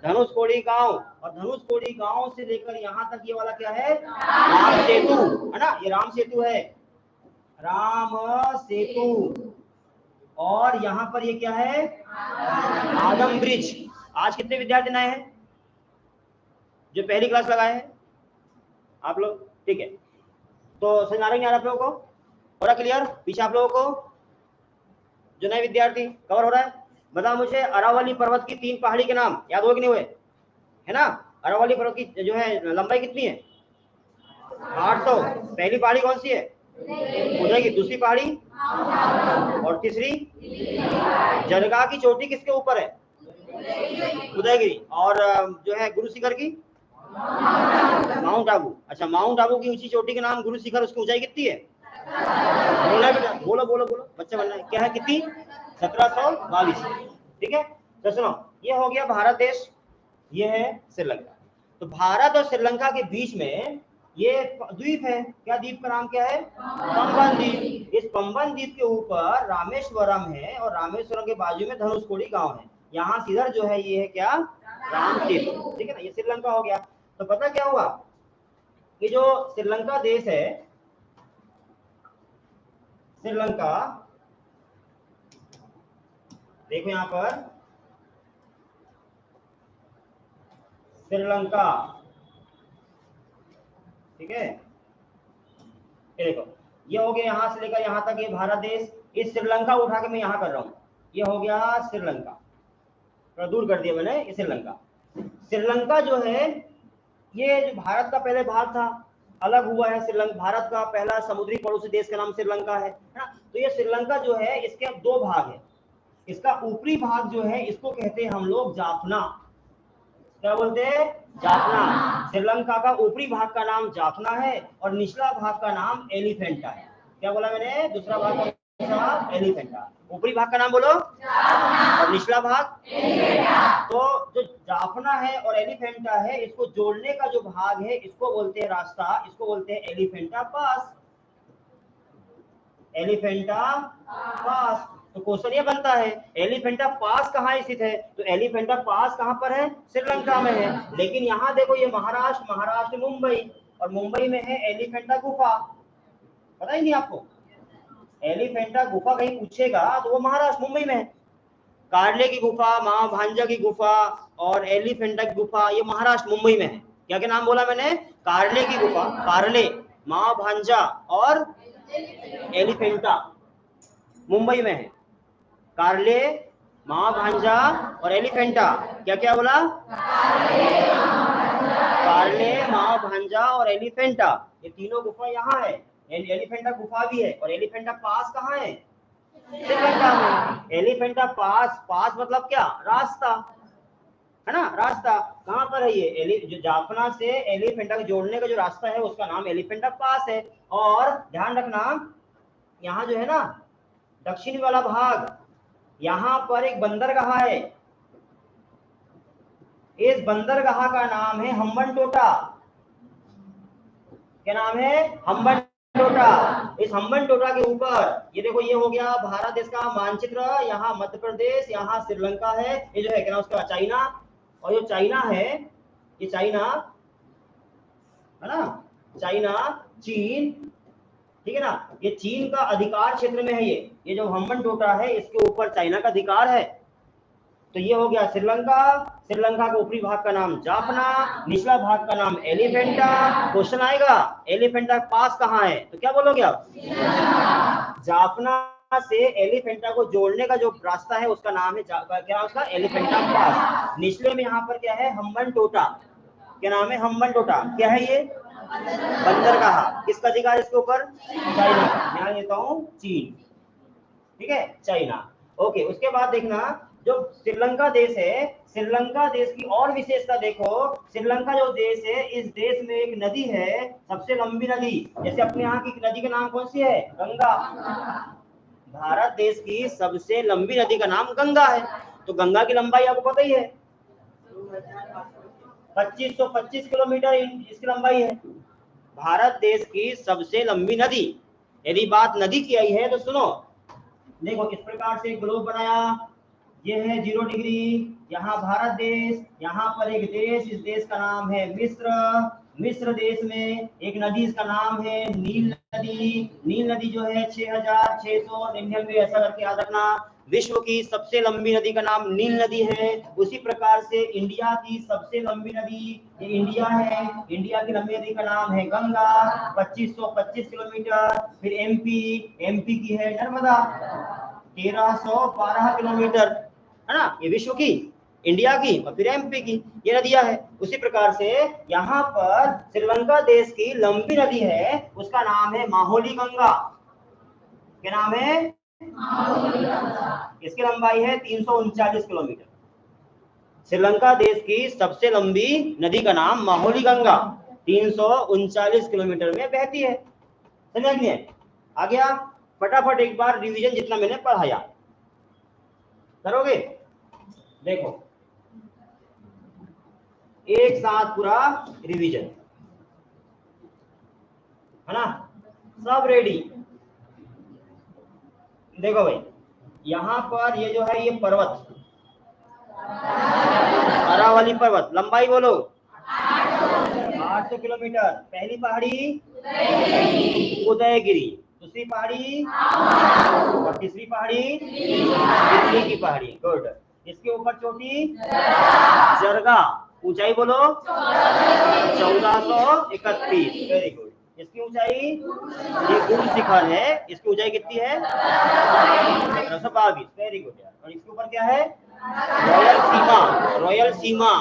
धनुषकोडी गांव, और धनुषकोडी गांव से लेकर यहाँ तक ये वाला क्या है? राम सेतु, है ना, ये राम सेतु है, राम सेतु। और यहाँ पर ये क्या है? आदम ब्रिज। आज कितने विद्यार्थी आए हैं जो पहली क्लास लगाए हैं आप लोग? ठीक है, तो समझ आ रही है आप लोगों को? हो रहा क्लियर? पीछे आप लोगों को जो नए विद्यार्थी कवर हो रहा है? बताओ मुझे अरावली पर्वत की 3 पहाड़ी के नाम याद हुए कि नहीं हुए? है ना, अरावली पर्वत की जो है लंबाई कितनी है? 800। पहली पहाड़ी कौन सी है? उदयगिरी। दूसरी पहाड़ी और तीसरी जरगा की चोटी किसके ऊपर है? उदयगिरी। और जो है गुरु शिखर की? माउंट आबू। अच्छा, माउंट आबू की ऊंची चोटी के नाम गुरु शिखर, उसकी ऊंचाई कितनी है? बोला बेटा, बोलो बोलो बोलो, बच्चे बनना है। क्या है, कितनी? 1722। ठीक है, तो सुनो, ये हो गया भारत देश, ये है श्रीलंका। तो भारत और श्रीलंका के बीच में ये द्वीप है, क्या द्वीप का नाम क्या है? पंबन द्वीप। इस पंबन द्वीप के ऊपर रामेश्वरम है, और रामेश्वरम के बाजू में धनुषकोडी गांव है। यहाँ सीधर जो है ये है क्या? राम सेतु। ठीक है ना, ये श्रीलंका हो गया। तो पता क्या हुआ कि जो श्रीलंका देश है, श्रीलंका, देखो यहाँ पर श्रीलंका, ठीक है, ये देखो ये हो गया यहाँ से लेकर यहाँ तक ये भारत देश। इस श्रीलंका उठा के मैं यहाँ कर रहा हूँ, ये हो गया श्रीलंका, थोड़ा दूर कर दिया मैंने, ये श्रीलंका। श्रीलंका जो है ये जो भारत का पहले भाग था, अलग हुआ है श्रीलंका। भारत का पहला समुद्री पड़ोसी देश का नाम श्रीलंका है ना। तो ये श्रीलंका जो है इसके अब 2 भाग है। इसका ऊपरी भाग जो है इसको कहते हैं हम लोग जाफना। क्या बोलते हैं? जाफना। श्रीलंका का ऊपरी भाग का नाम जाफना है, और निचला भाग का नाम एलिफेंटा है। क्या बोला मैंने? दूसरा भाग का एलिफेंटा। ऊपरी भाग का नाम बोलो, और निचला भाग एलिफेंटा। तो जो जाफना है और एलिफेंटा है, इसको जोड़ने का जो भाग है इसको बोलते हैं रास्ता, इसको बोलते हैं एलिफेंटा पास। एलिफेंटा पास। तो क्वेश्चन ये बनता है, एलिफेंटा पास कहाँ स्थित है? तो एलिफेंटा पास कहाँ पर है? श्रीलंका में है। लेकिन यहाँ देखो ये महाराष्ट्र मुंबई, और मुंबई में है एलिफेंटा गुफा। पता ही नहीं आपको? एलिफेंटा गुफा कहीं पूछेगा तो वो महाराष्ट्र मुंबई में है। कार्ले की गुफा, माँ भांजा की गुफा और एलिफेंटा की गुफा ये महाराष्ट्र मुंबई में है। क्या क्या नाम बोला मैंने? कार्ले की गुफा, कार्ले, माँ भांजा और एलिफेंटा मुंबई में है। कार्ले, माँ भांजा और एलिफेंटा। क्या क्या बोला? कार्ले, माँ भांजा और एलिफेंटा, ये तीनों गुफा यहाँ है। एलिफेंटा गुफा भी है, और एलिफेंटा पास कहाँ है? श्रीलंका में। एलिफेंटा पास, पास मतलब क्या? रास्ता, है ना, रास्ता। कहाँ पर है ये? जो जाफना से एलिफेंटा को जोड़ने का जो रास्ता है उसका नाम एलिफेंटा पास है। और ध्यान रखना, यहाँ जो है ना दक्षिणी वाला भाग, यहाँ पर एक बंदरगाह है। इस बंदरगाह का नाम है हम्बनटोटा। क्या नाम है? हम्बनटोटा। इस हम्बनटोटा के ऊपर ये देखो, ये हो गया भारत देश का मानचित्र। यहाँ मध्य प्रदेश, यहाँ श्रीलंका है, ये जो है क्या नाम उसका? चाइना। और ये चाइना है, ये चाइना है ना, चाइना, चीन, ठीक है ना। ये चीन का अधिकार क्षेत्र में है। ये जो हम्बनटोटा है इसके ऊपर चाइना का अधिकार है। तो ये हो गया श्रीलंका। श्रीलंका के ऊपरी भाग का नाम जाफना, निचला भाग का नाम एलिफेंटा। क्वेश्चन आएगा एलिफेंटा पास कहाँ है, तो क्या बोलोगे आप? जाफना से एलिफेंटा को जोड़ने का जो रास्ता है उसका नाम है क्या उसका? एलिफेंटा पास। निचले में यहाँ पर क्या है? हम्बनटोटा। क्या नाम है? हम्बनटोटा। क्या है ये? बंदरगाह। किसका अधिकार इसके ऊपर? चाइना का। ध्यान देता हूँ चीन, ठीक है, चाइना। ओके, उसके बाद देखना जो श्रीलंका देश है, श्रीलंका देश की और विशेषता देखो। श्रीलंका जो देश है, इस देश में एक नदी है, सबसे लंबी नदी। जैसे अपने यहाँ की नदी का नाम कौन सी है? गंगा। भारत देश की सबसे लंबी नदी का नाम गंगा है। तो गंगा की लंबाई आपको पता ही है, 2525 किलोमीटर इसकी लंबाई है। भारत देश की सबसे लंबी नदी। यदि बात नदी की आई है तो सुनो, देखो इस प्रकार से ग्लोब बनाया। ये है 0 डिग्री, यहाँ भारत देश, यहाँ पर एक देश, इस देश का नाम है मिस्र। मिस्र देश में एक नदी, इसका नाम है नील नदी। नील नदी जो है 6699, ऐसा करके याद रखना। विश्व की सबसे लंबी नदी का नाम नील नदी है। उसी प्रकार से इंडिया की सबसे लंबी नदी ये इंडिया है। इंडिया की लंबी नदी का नाम है गंगा, 2525 किलोमीटर। फिर एमपी की है नर्मदा, 1312 किलोमीटर, है ना। ये विश्व की, इंडिया की और फिर एमपी की ये नदियां है। उसी प्रकार से यहाँ पर श्रीलंका देश की लंबी नदी है, उसका नाम है माहुली गंगा। क्या नाम है? इसकी लंबाई है 339 किलोमीटर। श्रीलंका देश की सबसे लंबी नदी का नाम माहुली गंगा 339 किलोमीटर में बहती है। समझिए आ गया। फटाफट एक बार रिवीजन जितना मैंने पढ़ाया करोगे। देखो एक साथ पूरा रिवीजन, है ना, सब रेडी। देखो भाई, यहाँ पर ये जो है ये पर्वत, अरावली पर्वत, लंबाई बोलो 800 किलोमीटर। पहली पहाड़ी उदयगिरी, दूसरी पहाड़ी और तीसरी पहाड़ी दिल्ली की पहाड़ी। गुड। इसके ऊपर चोटी जरगा, ऊंचाई बोलो 1431। Very good. इसकी ऊंचाई, ये गुरु शिखर है, इसकी ऊंचाई कितनी है? 1722। वेरी गुड यार। और इसके ऊपर क्या है? रॉयल सीमा। रॉयल सीमा,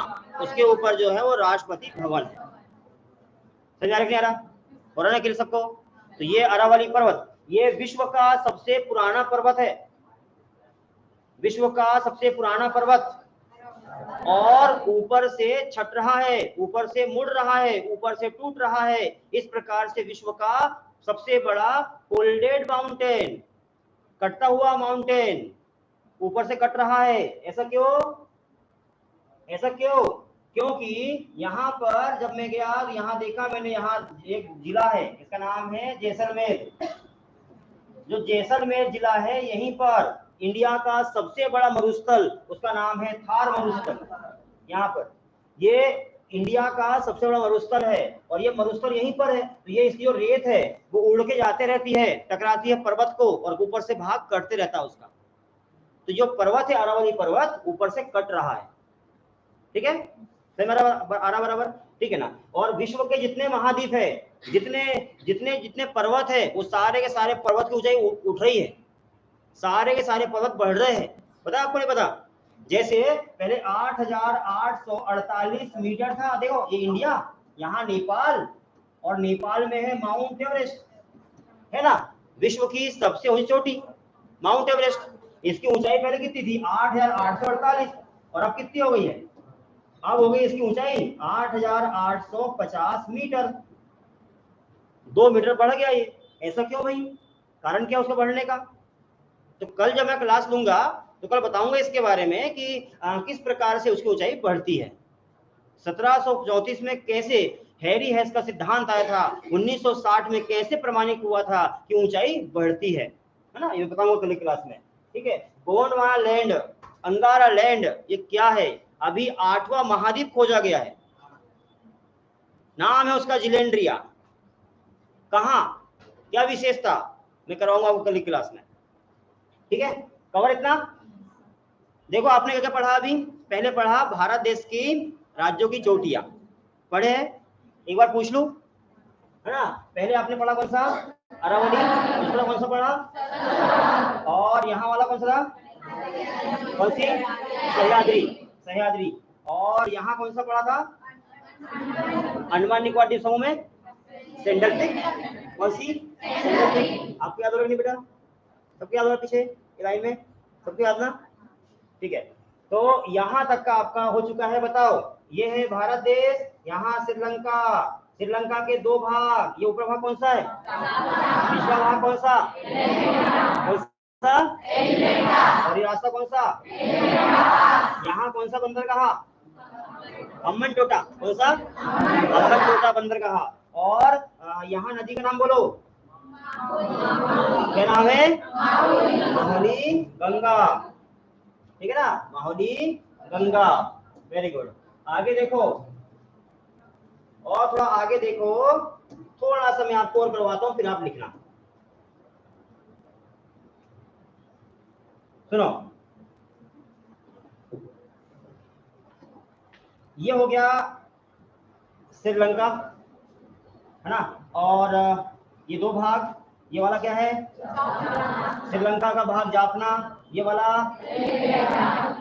उसके ऊपर जो है वो राष्ट्रपति भवन है। समझा रहे रहा हो रहा है सबको? तो ये अरावली पर्वत, ये विश्व का सबसे पुराना पर्वत है, विश्व का सबसे पुराना पर्वत। और ऊपर से छट रहा है, ऊपर से मुड़ रहा है, ऊपर से टूट रहा है। इस प्रकार से विश्व का सबसे बड़ा फोल्डेड माउंटेन, कटता हुआ माउंटेन, ऊपर से कट रहा है। ऐसा क्यों? ऐसा क्यों? क्योंकि यहाँ पर जब मैं गया, यहाँ देखा मैंने, यहाँ एक जिला है, इसका नाम है जैसलमेर। जो जैसलमेर जिला है, यहीं पर इंडिया का सबसे बड़ा मरुस्थल, उसका नाम है थार मरुस्थल। यहाँ पर ये इंडिया का सबसे बड़ा मरुस्थल है और ये मरुस्थल यहीं पर है। तो ये इसकी जो रेत है वो उड़ के जाते रहती है, टकराती है पर्वत को और ऊपर से भाग कटते रहता है उसका। तो जो पर्वत है अरावली पर्वत, ऊपर से कट रहा है। ठीक है, बराबर, ठीक है ना। और विश्व के जितने महाद्वीप है, जितने जितने जितने पर्वत है, वो सारे के सारे पर्वत की ऊंचाई उठ रही है, सारे के सारे पर्वत बढ़ रहे हैं। पता आपको? नहीं पता? जैसे पहले 8848 मीटर था, देखो ये इंडिया, यहाँ नेपाल, और नेपाल में है माउंट एवरेस्ट, है ना, विश्व की सबसे ऊंची चोटी माउंट एवरेस्ट। इसकी ऊंचाई पहले कितनी थी? 8848, और अब कितनी हो गई है? अब हो गई इसकी ऊंचाई 8850 मीटर। 2 मीटर बढ़ गया ये। ऐसा क्यों भाई? कारण क्या उसका बढ़ने का? तो कल जब मैं क्लास लूंगा तो कल बताऊंगा इसके बारे में कि किस प्रकार से उसकी ऊंचाई बढ़ती है। 1734 में कैसे हैरी हेस का सिद्धांत आया था, 1960 में कैसे प्रमाणित हुआ था कि ऊंचाई बढ़ती है ना, ये बताऊंगा कल क्लास में। ठीक है। गोंडवाना लैंड, अंगारा लैंड, ये क्या है? अभी 8वां महाद्वीप खोजा गया है, नाम है उसका जिलेंड्रिया। कहाँ? क्या विशेषता, मैं करवाऊंगा आपको कल की क्लास में। ठीक है, कवर इतना। देखो आपने क्या क्या पढ़ा अभी, पहले पढ़ा भारत देश की राज्यों की चोटियां पढ़े हैं, एक बार पूछ लूं, है ना। पहले आपने पढ़ा कौन सा, अरावली, दूसरा कौन सा पढ़ा, और यहाँ वाला कौन सा था, कौन सी, सह्याद्री, सह्याद्री, और यहाँ कौन सा पढ़ा था, अंडमान निकोबार द्वीप समूह में सेंट्रल पिक, कौन सी, सेंट्रल पिक। आपको याद होगा नहीं बेटा, सबको याद होगा पीछे लाइन में, सबको याद ना, ठीक है। तो यहाँ तक का आपका हो चुका है, बताओ ये है भारत देश, यहाँ श्रीलंका, श्रीलंका के दो भाग, ये ऊपर भाग कौन सा है, पिछला भाग कौन सा, कौन सा, और ये रास्ता कौन सा, यहाँ कौन सा बंदर कहा, हम्बनटोटा, कौन सा, हम्बनटोटा बंदर कहा। और यहाँ नदी का नाम बोलो, क्या नाम है, माहुली गंगा, ठीक है ना, माहुली गंगा, वेरी गुड। आगे देखो, और थोड़ा आगे देखो, थोड़ा सा मैं आपको और करवाता हूं, फिर आप लिखना। सुनो, ये हो गया श्रीलंका, है ना, और ये दो भाग, ये वाला क्या है, श्रीलंका का भाग जाफना, ये वाला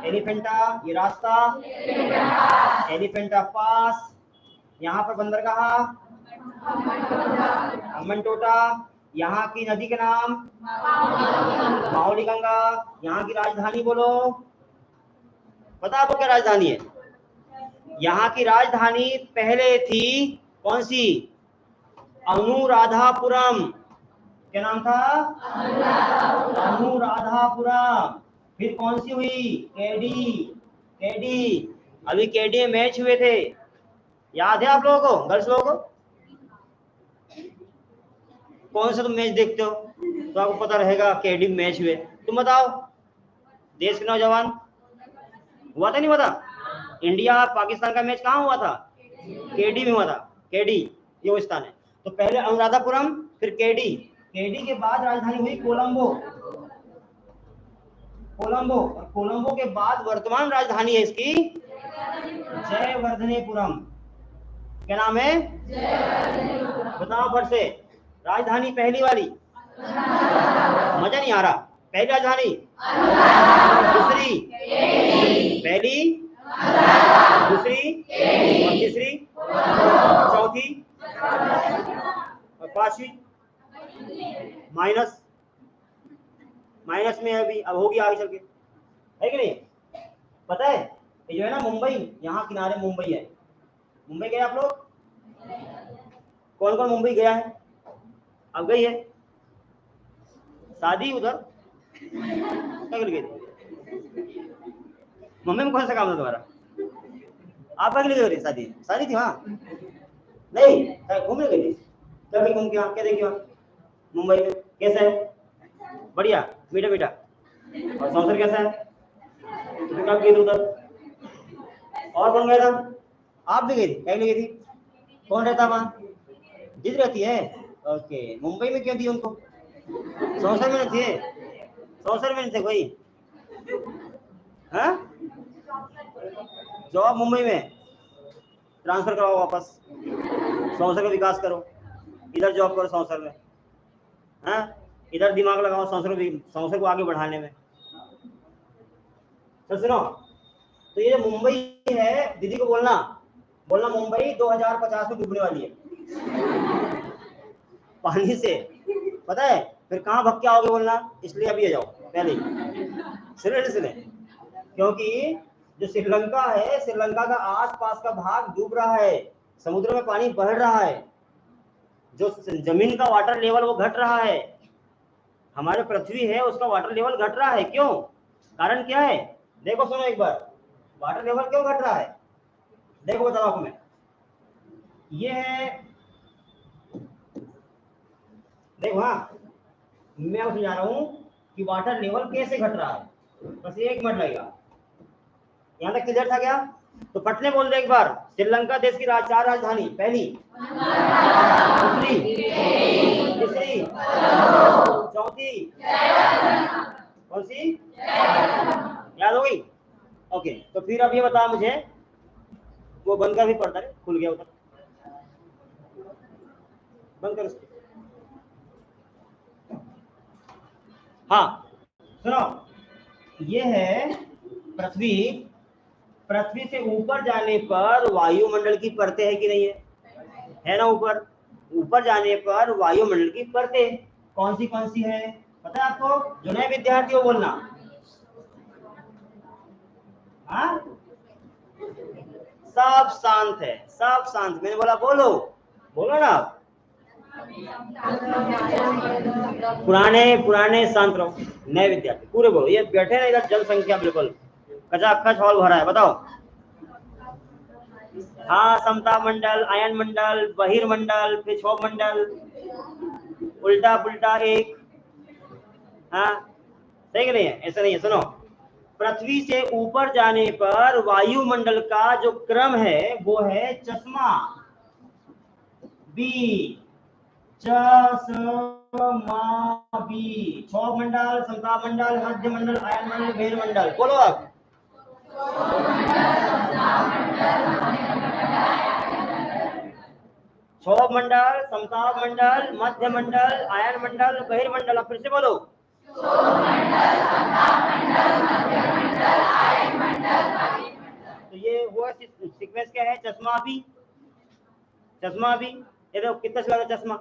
एलिफेंटा, ये रास्ता एलिफेंटा पास, यहाँ पर बंदरगाह हम्बनटोटा, यहाँ की नदी के नाम माहुली गंगा, यहाँ की राजधानी बोलो, पता आपको क्या राजधानी है, यहाँ की राजधानी पहले थी कौन सी, अनुराधापुरम, क्या नाम था, अनुराधापुरम। फिर कौन सी हुई, केडी, केडी, अभी केडी में मैच हुए थे, याद है आप लोगों को, गर्ल्स लोगों को, कौन सा तुम मैच देखते हो तो आपको पता रहेगा केडी में मैच हुए, तुम बताओ, देश के नौजवान, हुआ था नहीं हुआ था, इंडिया पाकिस्तान का मैच कहाँ हुआ था, केडी में हुआ था, केडी ये वो स्थान है। तो पहले अनुराधापुरम, फिर केडी, केडी के बाद राजधानी हुई कोलंबो, कोलंबो, और कोलंबो के बाद वर्तमान राजधानी है इसकी जयवर्धनेपुरम, क्या नाम है, बताओ फट से, राजधानी पहली वाली, मजा नहीं आ रहा, पहली राजधानी, दूसरी, पहली, दूसरी, और तीसरी, चौथी, और पांचवी, माइनस, माइनस में अभी, अब होगी आगे चल के, है कि नहीं, पता है ये जो है ना मुंबई, यहाँ किनारे मुंबई है, मुंबई गए आप लोग, कौन कौन मुंबई गया है, अब गई है, शादी उधर कल गई थी, मुंबई में कौन सा काम था तुम्हारा, आप कल गई शादी, शादी थी वहाँ, नहीं घूमने गई थी, क्या घूम के वहाँ, क्या देखी वहाँ मुंबई में, कैसा है, बढ़िया, मीठा मीठा, और सौंसर कैसा है, तो कब गई थी उधर, और कौन गया था, आप भी गई थी, क्या गई थी, कौन रहता वहाँ, जिद रहती है, ओके, मुंबई में क्यों दी उनको, सौंसर में नहीं थे, सौंसर में नहीं थे कोई, हाँ, जॉब मुंबई में, ट्रांसफर कराओ वापस, सौंसर का विकास करो, इधर जॉब करो सौंसर में, हाँ, इधर दिमाग लगाओ सौंसर को आगे बढ़ाने में। तो सुनो, तो ये जो मुंबई है, दीदी को बोलना मुंबई 2050 में डूबने वाली है पानी से, पता है, फिर कहाँ भग के आओगे बोलना, इसलिए अभी आ जाओ पहले सुने, क्योंकि जो श्रीलंका है, श्रीलंका का आसपास का भाग डूब रहा है, समुद्र में पानी बढ़ रहा है, जो जमीन का वाटर लेवल वो घट रहा है, हमारे पृथ्वी है उसका वाटर लेवल घट रहा है, क्यों, कारण क्या है, देखो सुनो एक बार, वाटर लेवल क्यों घट रहा है, देखो बता रहा हूं मैं, ये है, देखो, हाँ मैं समझा रहा हूं कि वाटर लेवल कैसे घट रहा है, बस 1 मिनट लगेगा, यहाँ तक क्लियर था क्या, तो पटने बोल दे एक बार। श्रीलंका देश की 4 राजधानी, पहली, दूसरी, तीसरी, चौथी, कौन सी? याद हो गई? ओके, तो फिर अब ये बता मुझे, वो बंद कर भी पड़ता है, खुल गया उधर, बंद कर उसको। हाँ सुनो, ये है पृथ्वी। पृथ्वी से ऊपर जाने पर वायुमंडल की परतें है कि नहीं है ना? ऊपर ऊपर जाने पर वायुमंडल की परतें कौन सी है पता है आपको? जो नए विद्यार्थी हो बोलना। हाँ, सब शांत है, सब शांत। मैंने बोला बोलो, बोलो ना। पुराने शांत रहो। नए विद्यार्थी पूरे बोलो। ये बैठे ना इधर, जनसंख्या बिल्कुल कचाकच हॉल भरा है। बताओ। हाँ, समता मंडल, आयन मंडल, बहिर्मंडल, फिर क्षोभ मंडल, उल्टा पुल्टा एक। हाँ सही नहीं है? ऐसा नहीं है। सुनो, पृथ्वी से ऊपर जाने पर वायुमंडल का जो क्रम है वो है चश्मा, बी, चश्मा बी। क्षोभ मंडल, समता मंडल, मध्य मंडल, आयन मंडल, बहिर्मंडल। बोलो अब। क्षोभ मंडल, समताप मंडल, मध्य मंडल, आयन मंडल, बहिर्मंडल। अब फिर से बोलो। तो ये हुआ सीक्वेंस क्या है? चश्मा भी, चश्मा भी। ये देखो कितना लग रहा चश्मा।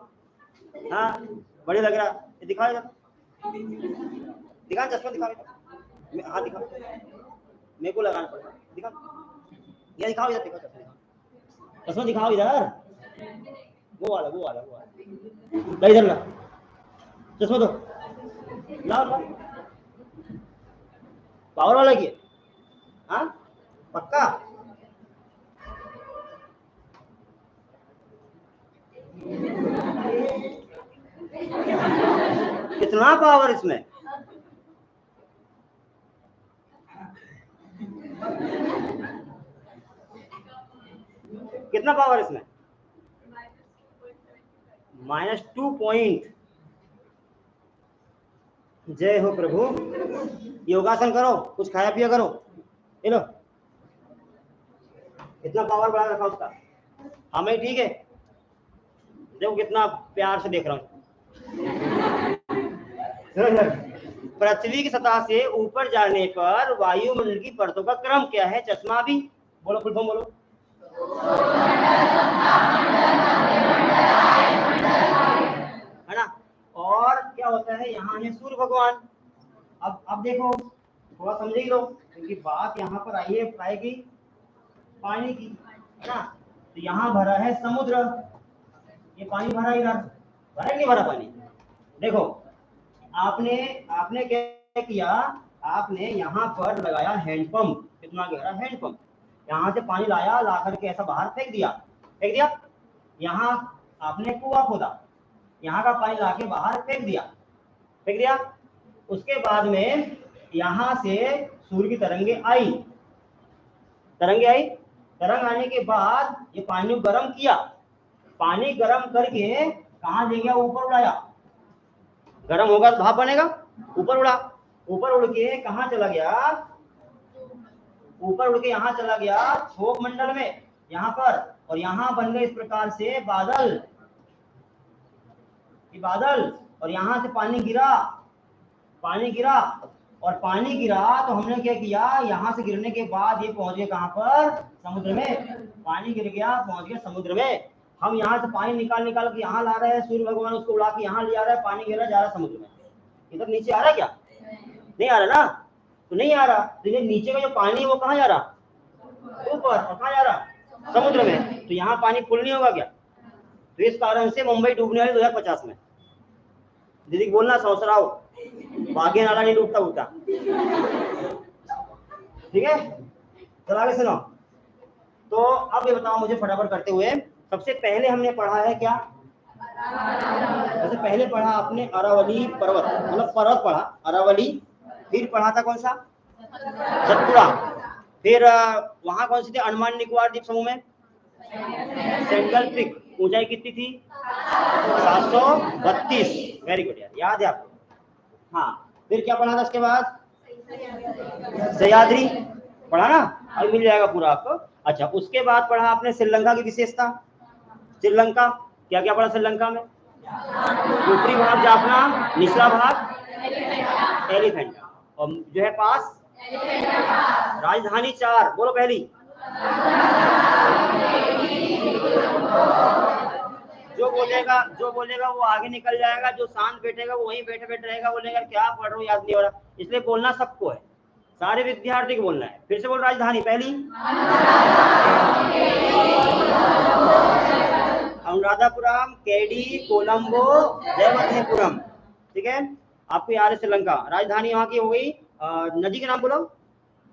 हाँ बढ़िया लग रहा है। दिखा इधर, दिखा चश्मा, दिखा इधर। हाँ दिखा, मेरे को लगाना पड़ेगा। दिखा, ये दिखाओ इधर, दिखाओ चश्मा, दिखाओ इधर। वो वाला ला इधर, ला चश्मा दो, लाओ लाओ। पावर वाला की? हाँ पक्का? कितना पावर इसमें? कितना पावर इसमें? -2 पॉइंट। जय हो प्रभु। योगासन करो, कुछ खाया पिया करो। ये लो, इतना पावर बढ़ा रखा उसका। हाँ मैं ठीक है, देखो कितना प्यार से देख रहा हूँ। पृथ्वी की सतह से ऊपर जाने पर वायुमंडल की परतों का क्रम क्या है? चश्मा भी। बोलो फुल फॉर्म बोलो। है ना? और क्या होता है? यहाँ है सूर्य भगवान। अब देखो, थोड़ा समझ ही लो, क्योंकि बात यहाँ पर आएगी पानी की, है ना? तो यहाँ भरा है समुद्र, ये पानी भरा इधर, भरा नहीं भरा पानी? देखो, आपने क्या किया? आपने यहाँ पर लगाया हैंडपंप। कितना गहरा हैंडपंप? यहाँ से पानी लाया, ला करके ऐसा बाहर फेंक दिया। यहाँ आपने कुआं खोदा, यहाँ का पानी लाके बाहर फेंक दिया। उसके बाद में यहाँ से सूर्य की तरंगे आई। तरंग आने के बाद ये पानी गर्म किया, पानी गर्म करके कहाँ ले गया? ऊपर उड़ाया। गर्म होगा तो भाप बनेगा, ऊपर उड़ के कहाँ चला गया? ऊपर उड़ के यहाँ चला गया क्षोभ मंडल में, यहाँ पर। और यहाँ बन गए इस प्रकार से बादल, और यहाँ से पानी गिरा, और पानी गिरा तो हमने क्या किया? यहाँ से गिरने के बाद ये पहुंच गए कहाँ पर? समुद्र में। पानी गिर गया, पहुंच गया समुद्र में। हम यहाँ से पानी निकाल के यहाँ ला रहे हैं, सूर्य भगवान उसको उड़ा के यहाँ ले आ रहा है, पानी गिर रहा जा रहा है समुद्र में। इधर नीचे आ रहा है क्या? नहीं आ रहा ना? तो नहीं आ रहा, तो ये नीचे का जो पानी है वो कहाँ जा रहा? ऊपर। और कहाँ जा रहा? समुद्र में। तो यहाँ पानी फुल नहीं होगा क्या? तो इस कारण से मुंबई डूबने वाली 2050 में। दीदी बोलना सौसराओ, भाग्य नाला नहीं डूबता उठता। ठीक है, चलो आगे सुनो। तो अब ये बताओ मुझे फटाफट करते हुए, सबसे पहले हमने पढ़ा है क्या? सबसे पहले पढ़ा आपने अरावली पर्वत, मतलब पर्वत पढ़ा अरावली। फिर पढ़ा था कौन सा? सतपुड़ा। फिर वहां कौन सी थी अंडमान निकोबार द्वीप समूह में? सेंट्रल पीक, ऊंचाई कितनी थी? 732। वेरी गुड यार, याद है आपको। हाँ, फिर क्या पढ़ा था उसके बाद? सह्याद्री पढ़ा ना, अभी मिल जाएगा पूरा आपको। अच्छा, उसके बाद पढ़ा आपने श्रीलंका की विशेषता। श्रीलंका क्या क्या पढ़ा श्रीलंका में? ऊपरी भाग जाफना, निचला भाग एलिफेंट, और जो है पास राजधानी 4, बोलो पहली। जो बोलेगा वो आगे निकल जाएगा, जो शांत बैठेगा वो वहीं बैठे बैठे रहेगा, बोलेगा क्या पढ़ रहा हूँ याद नहीं हो रहा। इसलिए बोलना सबको है, सारे विद्यार्थी को बोलना है। फिर से बोल, राजधानी पहली अनुराधापुरम, केडी, कोलंबो, जयवर्धनेपुरम। ठीक है, आपको याद है श्रीलंका। राजधानी वहां की हो गई। नदी के नाम बोलो,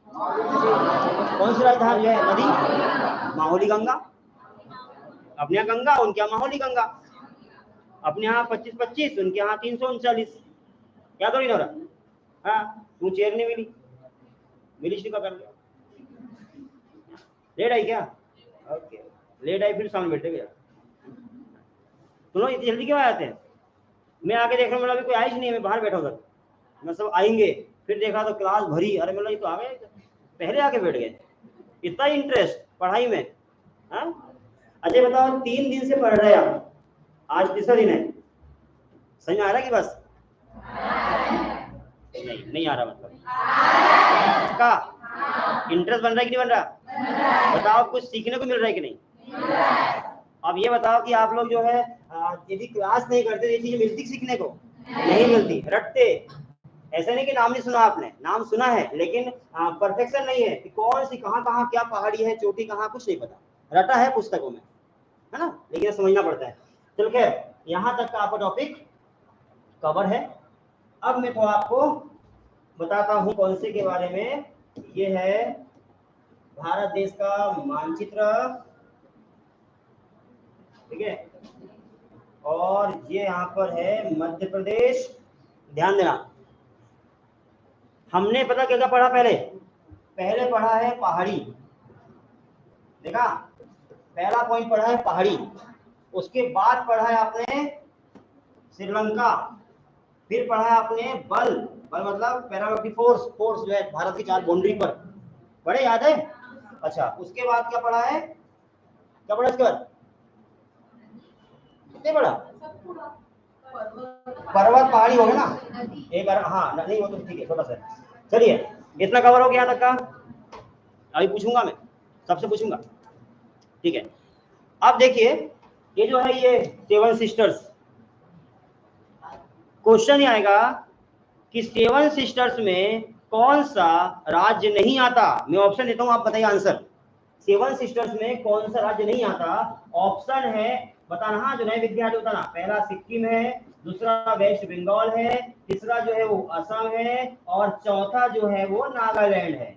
कौन सी राजधानी है? नदी माहुली गंगा, अपने यहाँ गंगा, उनके यहाँ माहुली गंगा। अपने यहाँ 25-25, उनके यहाँ 339। क्या तो नहीं हो रहा? हाँ, तू चेयर नहीं मिली, मिली का कर लिया। लेट आई क्या? ओके, लेट आई फिर सामने बैठे गया। सुनो, इतनी जल्दी क्यों आते हैं? मैं आके देख रहा हूँ, अभी कोई आई नहीं, मैं बाहर बैठा उधर, मैं सब आएंगे, फिर देखा तो क्लास भरी। अरे मतलब ये तो आ गए, पहले आके बैठ गए। इतना इंटरेस्ट पढ़ाई में। हाँ, अच्छा बताओ, 3 दिन से पढ़ रहे हैं, आज तीसरा दिन है, समझ में आ रहा कि बस नहीं आ रहा? मतलब का इंटरेस्ट बन रहा है कि नहीं बन रहा? बताओ, कुछ सीखने को मिल रहा है कि नहीं? अब ये बताओ कि आप लोग जो है यदि क्लास नहीं करते, ये चीजें मिलती सीखने को? नहीं मिलती, रटते। ऐसा नहीं कि नाम नहीं सुना आपने, नाम सुना है, लेकिन परफेक्शन नहीं है कि कौन सी कहाँ कहाँ क्या पहाड़ी है, चोटी कहाँ, कुछ नहीं पता। रटा है पुस्तकों में, है ना, लेकिन समझना पड़ता है। चलो खैर, यहाँ तक का आपका टॉपिक कवर है। अब मैं तो आपको बताता हूँ कौन से के बारे में। ये है भारत देश का मानचित्र, ठीक है, और ये यहाँ पर है मध्य प्रदेश। ध्यान देना, हमने पता क्या क्या पढ़ा? पहले पढ़ा है पहाड़ी, देखा, पहला पॉइंट पढ़ा है पहाड़ी। उसके बाद पढ़ा है आपने श्रीलंका, फिर पढ़ा है आपने बल मतलब पैरामिलिट्री फोर्स जो है भारत की 4 बाउंड्री पर, बड़े याद है? अच्छा, उसके बाद क्या पढ़ा है? क्या पढ़ा इसके बाद? कितने पढ़ा? पर्वत पहाड़ी हो गया ना एक बार। हाँ नहीं, वो तो ठीक है, छोटा सा। चलिए, इतना कवर हो गया यहाँ तक का। अभी पूछूंगा मैं, सबसे पूछूंगा, ठीक है। अब देखिए, ये जो है ये 7 सिस्टर्स, क्वेश्चन आएगा कि 7 सिस्टर्स में कौन सा राज्य नहीं आता? मैं ऑप्शन देता हूं, आप बताइए आंसर। 7 सिस्टर्स में कौन सा राज्य नहीं आता? ऑप्शन है, बताना। हाँ, जो नए विद्यार्थी होता ना, पहला सिक्किम है, दूसरा वेस्ट बंगाल है, तीसरा जो है वो असम है, और चौथा जो है वो नागालैंड है।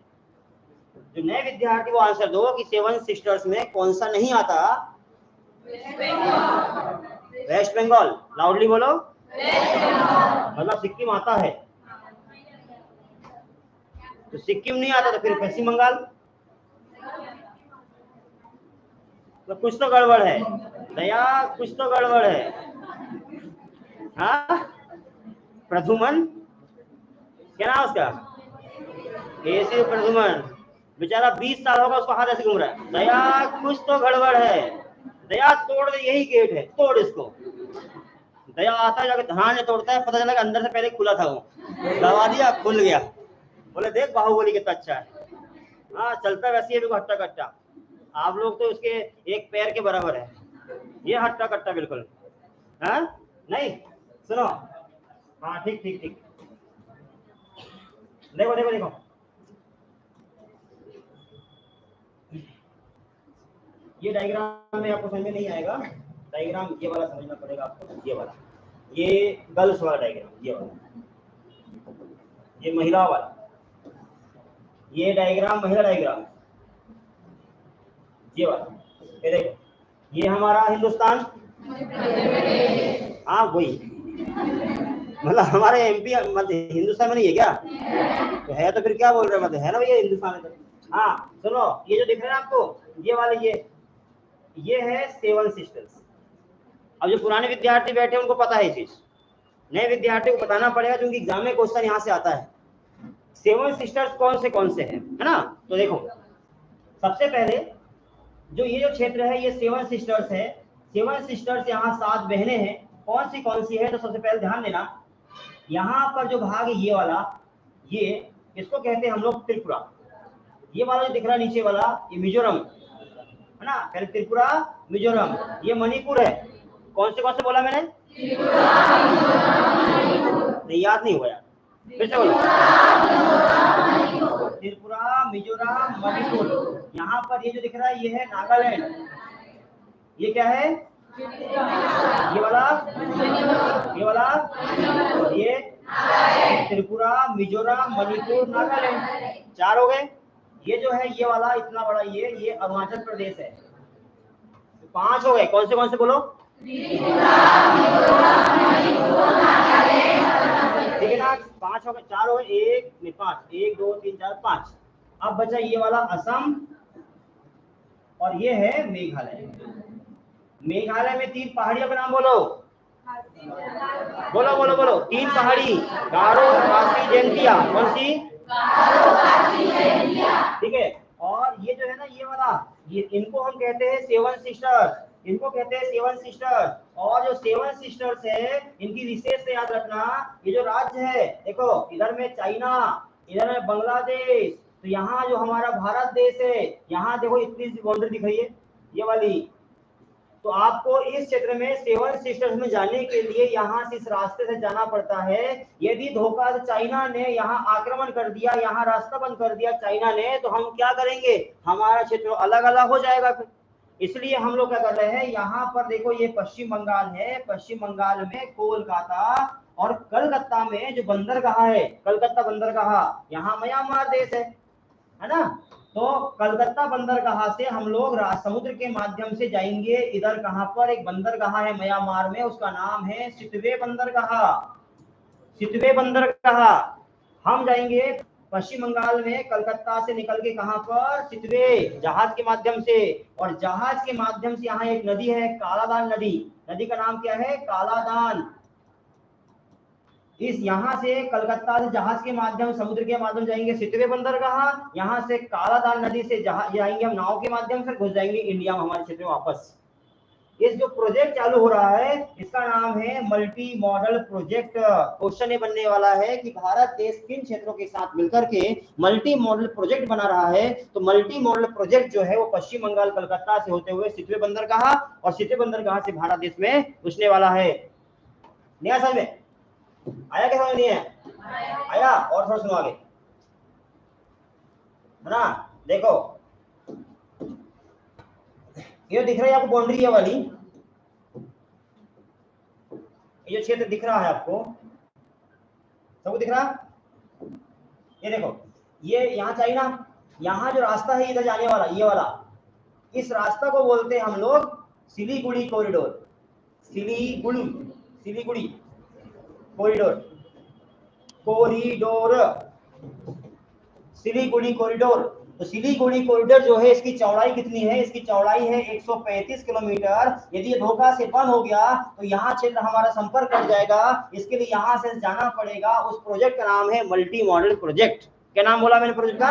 जो नए विद्यार्थी वो आंसर दो कि 7 सिस्टर्स में कौन सा नहीं आता? वेस्ट बंगाल। लाउडली बोलो। मतलब सिक्किम आता है, तो सिक्किम नहीं आता, तो फिर पश्चिम बंगाल। तो कुछ तो गड़बड़ है दया, कुछ तो गड़बड़ है। हाँ, प्रधुमन, क्या नाम उसका? केसी प्रधुमन, बेचारा 20 साल होगा उसको हाथ ऐसे घूम रहा है। दया, कुछ तो गड़बड़ है। दया, तोड़ दे, यही गेट है, तोड़ इसको। दया आता है, जाकर ध्यान से तोड़ता है, पता चला अंदर से पहले खुला था, वो दबा दिया, खुल गया। बोले देख बाहुबली कितना अच्छा है। हाँ, चलता वैसे भी हट्टा कट्टा। आप लोग तो उसके एक पैर के बराबर है, ये हट्टा कट्टा बिल्कुल। हाँ नहीं, सुनो, हाँ ठीक ठीक ठीक। देखो देखो देखो, ये डायग्राम में आपको समझ में नहीं आएगा। डायग्राम ये वाला समझना पड़ेगा आपको, ये वाला, ये गर्ल्स वाला डायग्राम, ये वाला, ये महिला वाला, ये डायग्राम महिला डायग्राम, ये वाला, ये देखो, ये हमारा हिंदुस्तान। हाँ वही, मतलब हमारे एमपी मध्य हिंदुस्तान में नहीं है क्या? तो है, तो फिर क्या बोल रहे हैं, मतलब है ना भैया हिंदुस्तान है। हाँ सुनो, ये जो दिख रहा है आपको, ये वाले ये है सेवन सिस्टर्स। अब जो पुराने विद्यार्थी बैठे उनको पता है ये चीज, नए विद्यार्थियों को बताना पड़ेगा क्योंकि एग्जाम में क्वेश्चन यहाँ से आता है। सेवन सिस्टर्स कौन से हैं, है ना। तो देखो सबसे पहले जो ये जो क्षेत्र है ये सेवन सिस्टर्स है। सेवन सिस्टर्स यहाँ 7 बहनें हैं। कौन सी है, तो सबसे पहले ध्यान देना, यहाँ पर जो भाग है ये वाला, ये इसको कहते हैं हम लोग त्रिपुरा। ये वाला जो दिख रहा है नीचे वाला, ये मिजोरम है ना, पहले त्रिपुरा मिजोरम, ये मणिपुर है। कौन से बोला मैंने, नहीं याद नहीं हुआ यार, फिर से बोलो, त्रिपुरा मिजोरम मणिपुर। यहाँ पर ये जो दिख रहा है ये है नागालैंड। ये क्या है, ये वाला ये त्रिपुरा मिजोरम मणिपुर नागालैंड, 4 हो गए। ये जो है ये वाला इतना बड़ा ये अरुणाचल प्रदेश है। 5 हो गए। कौन से बोलो, ठीक है ना, 5 हो गए, 4 हो गए, 5, 1 2 3 4 5। अब बचा ये वाला असम और ये है मेघालय। मेघालय में 3 पहाड़ियों का नाम बोलो, बोलो 3 पहाड़ी, गारो खासी जयंतिया। कौन सी, ठीक है। और ये जो है ना ये वाला, ये इनको हम कहते हैं सेवन सिस्टर्स, इनको कहते हैं सेवन सिस्टर्स। और जो सेवन सिस्टर्स है इनकी विशेषता याद रखना, ये जो राज्य है देखो, इधर में चाइना, इधर में बांग्लादेश, तो यहाँ जो हमारा भारत देश है, यहाँ देखो इतनी सी बाउंड्री दिख रही है ये वाली। तो आपको इस क्षेत्र में सेवन सिस्टर्स में जाने के लिए यहाँ से इस रास्ते से जाना पड़ता है। यदि धोखा से चाइना ने यहाँ आक्रमण कर दिया, यहाँ रास्ता बंद कर दिया चाइना ने, तो हम क्या करेंगे, हमारा क्षेत्र अलग अलग हो जाएगा फिर। इसलिए हम लोग क्या कर रहे हैं, यहाँ पर देखो ये पश्चिम बंगाल है, पश्चिम बंगाल में कोलकाता और कलकत्ता में जो बंदरगाह है, कलकत्ता बंदरगाह, यहाँ म्यांमार देश है ना। तो कलकत्ता बंदरगाह से हम लोग समुद्र के माध्यम से जाएंगे। इधर कहां पर एक बंदरगाह है म्यांमार में, उसका नाम है सितवे बंदरगाह। हम जाएंगे पश्चिम बंगाल में, कलकत्ता से निकल के कहां पर, सितवे, जहाज के माध्यम से। और जहाज के माध्यम से यहाँ एक नदी है कालादान नदी का नाम क्या है, कालादान। इस यहाँ से कलकत्ता से जहाज के माध्यम, समुद्र के माध्यम जाएंगे सितवे बंदरगाह, यहाँ से कालादान नदी से जाएंगे हम नाव के माध्यम से, घुस जाएंगे इंडिया में, हमारे क्षेत्र में वापस। इस जो प्रोजेक्ट चालू हो रहा है इसका नाम है मल्टी मॉडल प्रोजेक्ट। क्वेश्चन ये बनने वाला है कि भारत देश किन क्षेत्रों के साथ मिलकर के मल्टी मॉडल प्रोजेक्ट बना रहा है। तो मल्टी मॉडल प्रोजेक्ट जो है वो पश्चिम बंगाल कलकत्ता से होते हुए सितवे बंदरगाह, और सितवे बंदरगाह से भारत देश में घुसने वाला है। नया समझ में आया, क्या समझ नहीं है आया? और थोड़ा सुनो आगे, है ना। देखो ये दिख रहा है आपको बाउंड्री, ये वाली, ये क्षेत्र दिख रहा है आपको, सबको दिख रहा? ये देखो, ये यहाँ चाइना, यहाँ जो रास्ता है इधर जाने वाला, ये वाला, इस रास्ता को बोलते हैं हम लोग Siliguri corridor. Siliguri corridor, Siliguri corridor. तो सिलीगुड़ी कॉरिडोर जो है इसकी चौड़ाई कितनी है, इसकी चौड़ाई है 135 किलोमीटर। यदि ये धोखा से बंद हो गया तो यहाँ क्षेत्र हमारा संपर्क कर जाएगा। इसके लिए यहाँ से जाना पड़ेगा। उस प्रोजेक्ट का नाम है मल्टी मॉडल प्रोजेक्ट। क्या नाम बोला मैंने प्रोजेक्ट का?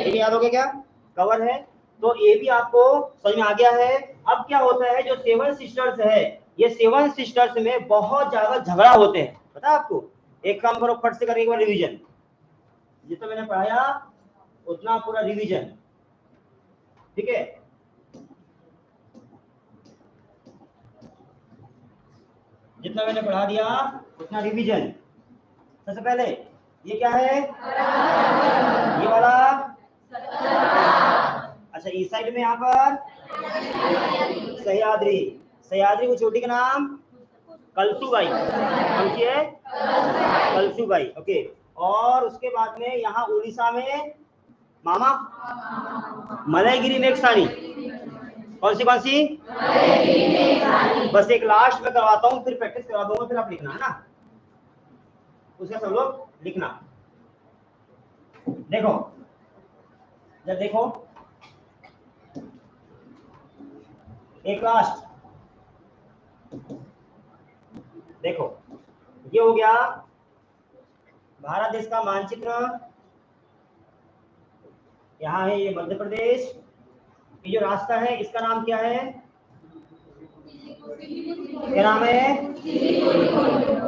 याद हो गया क्या? कवर है। तो ये भी आपको समझ में आ गया है। अब क्या होता है, जो सेवन सिस्टर्स है, ये सेवन सिस्टर्स में बहुत ज्यादा झगड़ा होते हैं, पता है आपको। एक काम करो, फट से करके एक बार रिवीजन, जितना मैंने पढ़ाया उतना पूरा रिवीजन, ठीक है। जितना मैंने पढ़ा दिया उतना रिवीजन। सबसे पहले ये क्या है, ये वाला, अच्छा इस साइड में यहाँ पर सह्याद्री को चोटी का नाम कलसूबाई, कौन सी है? कलसूबाई, ओके। और उसके बाद में यहाँ उड़ीसा में मामा मलयगिरी मेघसानी, कौन सी? बस एक लास्ट में करवाता हूँ, फिर प्रैक्टिस करवा दूंगा, फिर आप लिखना, है ना। उसका सब लोग लिखना। देखो जब देखो एक लास्ट देखो, ये हो गया भारत देश का मानचित्र। यहाँ है ये मध्य प्रदेश, ये जो रास्ता है इसका नाम क्या है? क्या नाम है?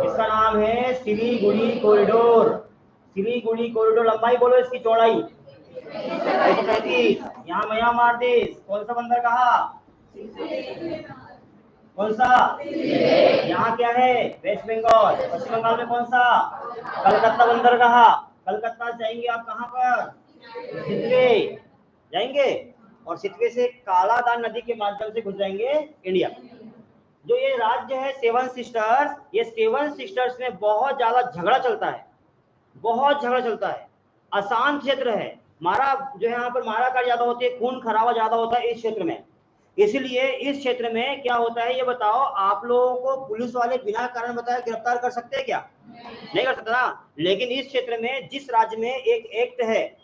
इसका नाम है सिलीगुड़ी कॉरिडोर। सिलीगुड़ी कॉरिडोर लंबाई बोलो इसकी, चौड़ाई 135। यहाँ म्यांमार देश, कौन सा बंदर कहा? कौन सा? यहाँ क्या है? वेस्ट बंगाल। पश्चिम बंगाल में कौन सा? कलकत्ता बंदर कहा। कलकत्ता जाएंगे आप कहाँ पर? सितवे जाएंगे, और सितवे से कालादान नदी के माध्यम से घुस जाएंगे इंडिया। जो ये राज्य है सेवन सिस्टर्स, ये सेवन सिस्टर्स में बहुत ज्यादा झगड़ा चलता है, बहुत झगड़ा चलता है। अशांत क्षेत्र है, मारा जो है यहाँ पर मारा काट ज्यादा होती है, खून खराबा ज्यादा होता है इस क्षेत्र में। इसलिए इस क्षेत्र में क्या होता है ये बताओ, आप लोगों को पुलिस वाले बिना कारण बताए गिरफ्तार कर सकते हैं क्या? नहीं कर सकते ना। लेकिन इस क्षेत्र में जिस राज्य में एक एक्ट है,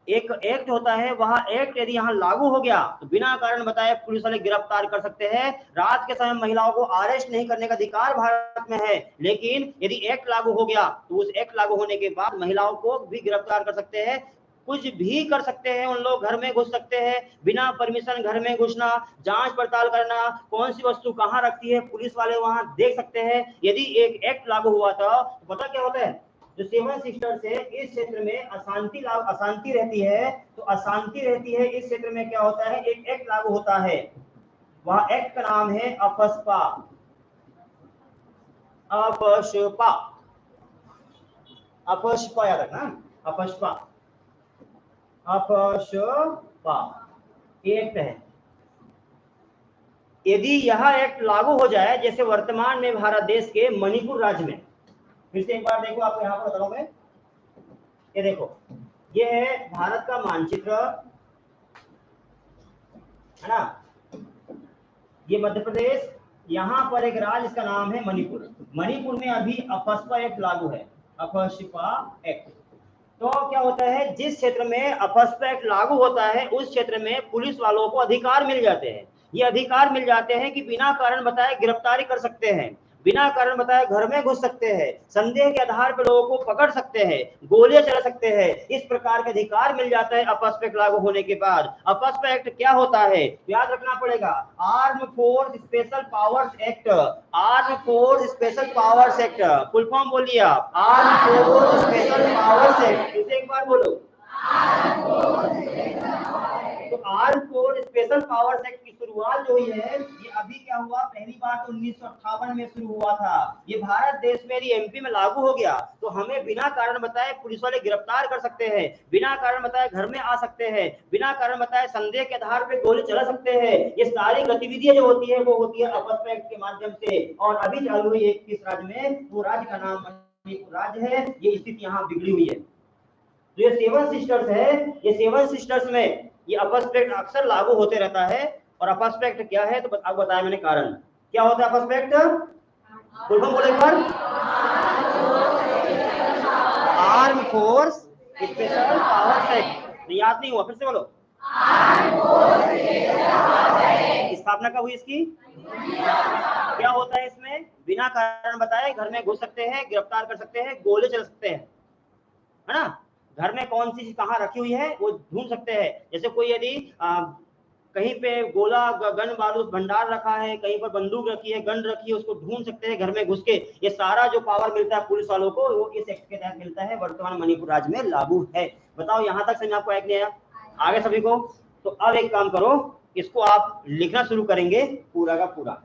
एक एक्ट होता है, वहां एक्ट यदि यहाँ लागू हो गया तो बिना कारण बताए पुलिस वाले गिरफ्तार कर सकते हैं। रात के समय महिलाओं को अरेस्ट नहीं करने का अधिकार भारत में है, लेकिन यदि एक्ट लागू हो गया तो उस एक्ट लागू होने के बाद महिलाओं को भी गिरफ्तार कर सकते हैं, कुछ भी कर सकते हैं। उन लोग घर में घुस सकते हैं, बिना परमिशन घर में घुसना, जांच पड़ताल करना, कौन सी वस्तु कहाँ रखती है पुलिस वाले वहां देख सकते हैं। यदि एक एक्ट लागू हुआ था तो पता क्या होता है, जो सेवन सिस्टर्स है इस क्षेत्र में अशांति रहती है, तो अशांति रहती है इस क्षेत्र में क्या होता है, एक एक्ट लागू होता है। वह एक्ट का नाम है अफस्पा। अफस्पा, अफस्पा याद रखना, अफस्पा, अफस्पा एक्ट है। यदि यह एक्ट लागू हो जाए, जैसे वर्तमान में भारत देश के मणिपुर राज्य में, फिर से एक बार देखो, आपको यहाँ पर बता रहा हूं मैं, ये देखो, ये है भारत का मानचित्र, है ना, ये मध्य प्रदेश, यहाँ पर एक राज्य इसका नाम है मणिपुर। मणिपुर में अभी अफस्पा एक्ट लागू है, अफस्पा एक्ट। तो क्या होता है, जिस क्षेत्र में अफस्पा एक्ट लागू होता है उस क्षेत्र में पुलिस वालों को अधिकार मिल जाते हैं। ये अधिकार मिल जाते हैं कि बिना कारण बताए गिरफ्तारी कर सकते हैं, बिना कारण बताए घर में घुस सकते हैं, संदेह के आधार पर लोगों को पकड़ सकते हैं, गोलियां चला सकते हैं। इस प्रकार का अधिकार मिल जाता है अफस्पा एक्ट लागू होने के बाद। अफस्पा एक्ट क्या होता है याद रखना पड़ेगा, arm force special powers act. Arm force special powers act, full form बोलिए आप, arm force special powers act. इसे एक बार बोलो, तो arm force special powers act की शुरुआत जो हुई है, ये अभी क्या हुआ, पहली बार तो 1958 में शुरू हुआ था। ये भारत देश में यदि एमपी में लागू हो गया तो हमें बिना कारण बताए पुलिस वाले गिरफ्तार कर सकते हैं, बिना कारण बताए घर में आ सकते हैं, बिना कारण बताए संदेह के आधार पर गोली चला सकते हैं। ये सारी गतिविधियां जो होती है वो होती है अफस्पा एक्ट के माध्यम से। और अभी चालू हुई है किस राज्य में, वो राज्य का नाम मणिपुर राज्य है। ये स्थिति यहाँ बिगड़ी हुई है। तो ये सेवन सिस्टर्स है, ये सेवन सिस्टर्स में ये अफस्पा एक्ट अक्सर लागू होते रहता है। और अफस्पा एक्ट क्या है तो आपको बताया मैंने कारण। क्या होता है अफस्पा एक्ट, फुल फॉर्म बोलो एक बार, arm force special powers act. याद नहीं हुआ, फिर से बोलो, स्थापना कब हुई इसकी? क्या होता है इसमें, बिना कारण बताए घर में घुस सकते हैं, गिरफ्तार कर सकते हैं, गोले चल सकते हैं, है ना। घर में कौन सी चीज कहाँ रखी हुई है वो ढूंढ सकते हैं। जैसे कोई यदि कहीं पे गोला गन बारूद भंडार रखा है, कहीं पर बंदूक रखी है, गन रखी है, उसको ढूंढ सकते हैं घर में घुस के। ये सारा जो पावर मिलता है पुलिस वालों को वो इस एक्ट के तहत मिलता है, वर्तमान मणिपुर राज्य में लागू है। बताओ यहाँ तक समझ आपको नहीं आया? आगे सभी को। तो अब एक काम करो, इसको आप लिखना शुरू करेंगे पूरा का पूरा।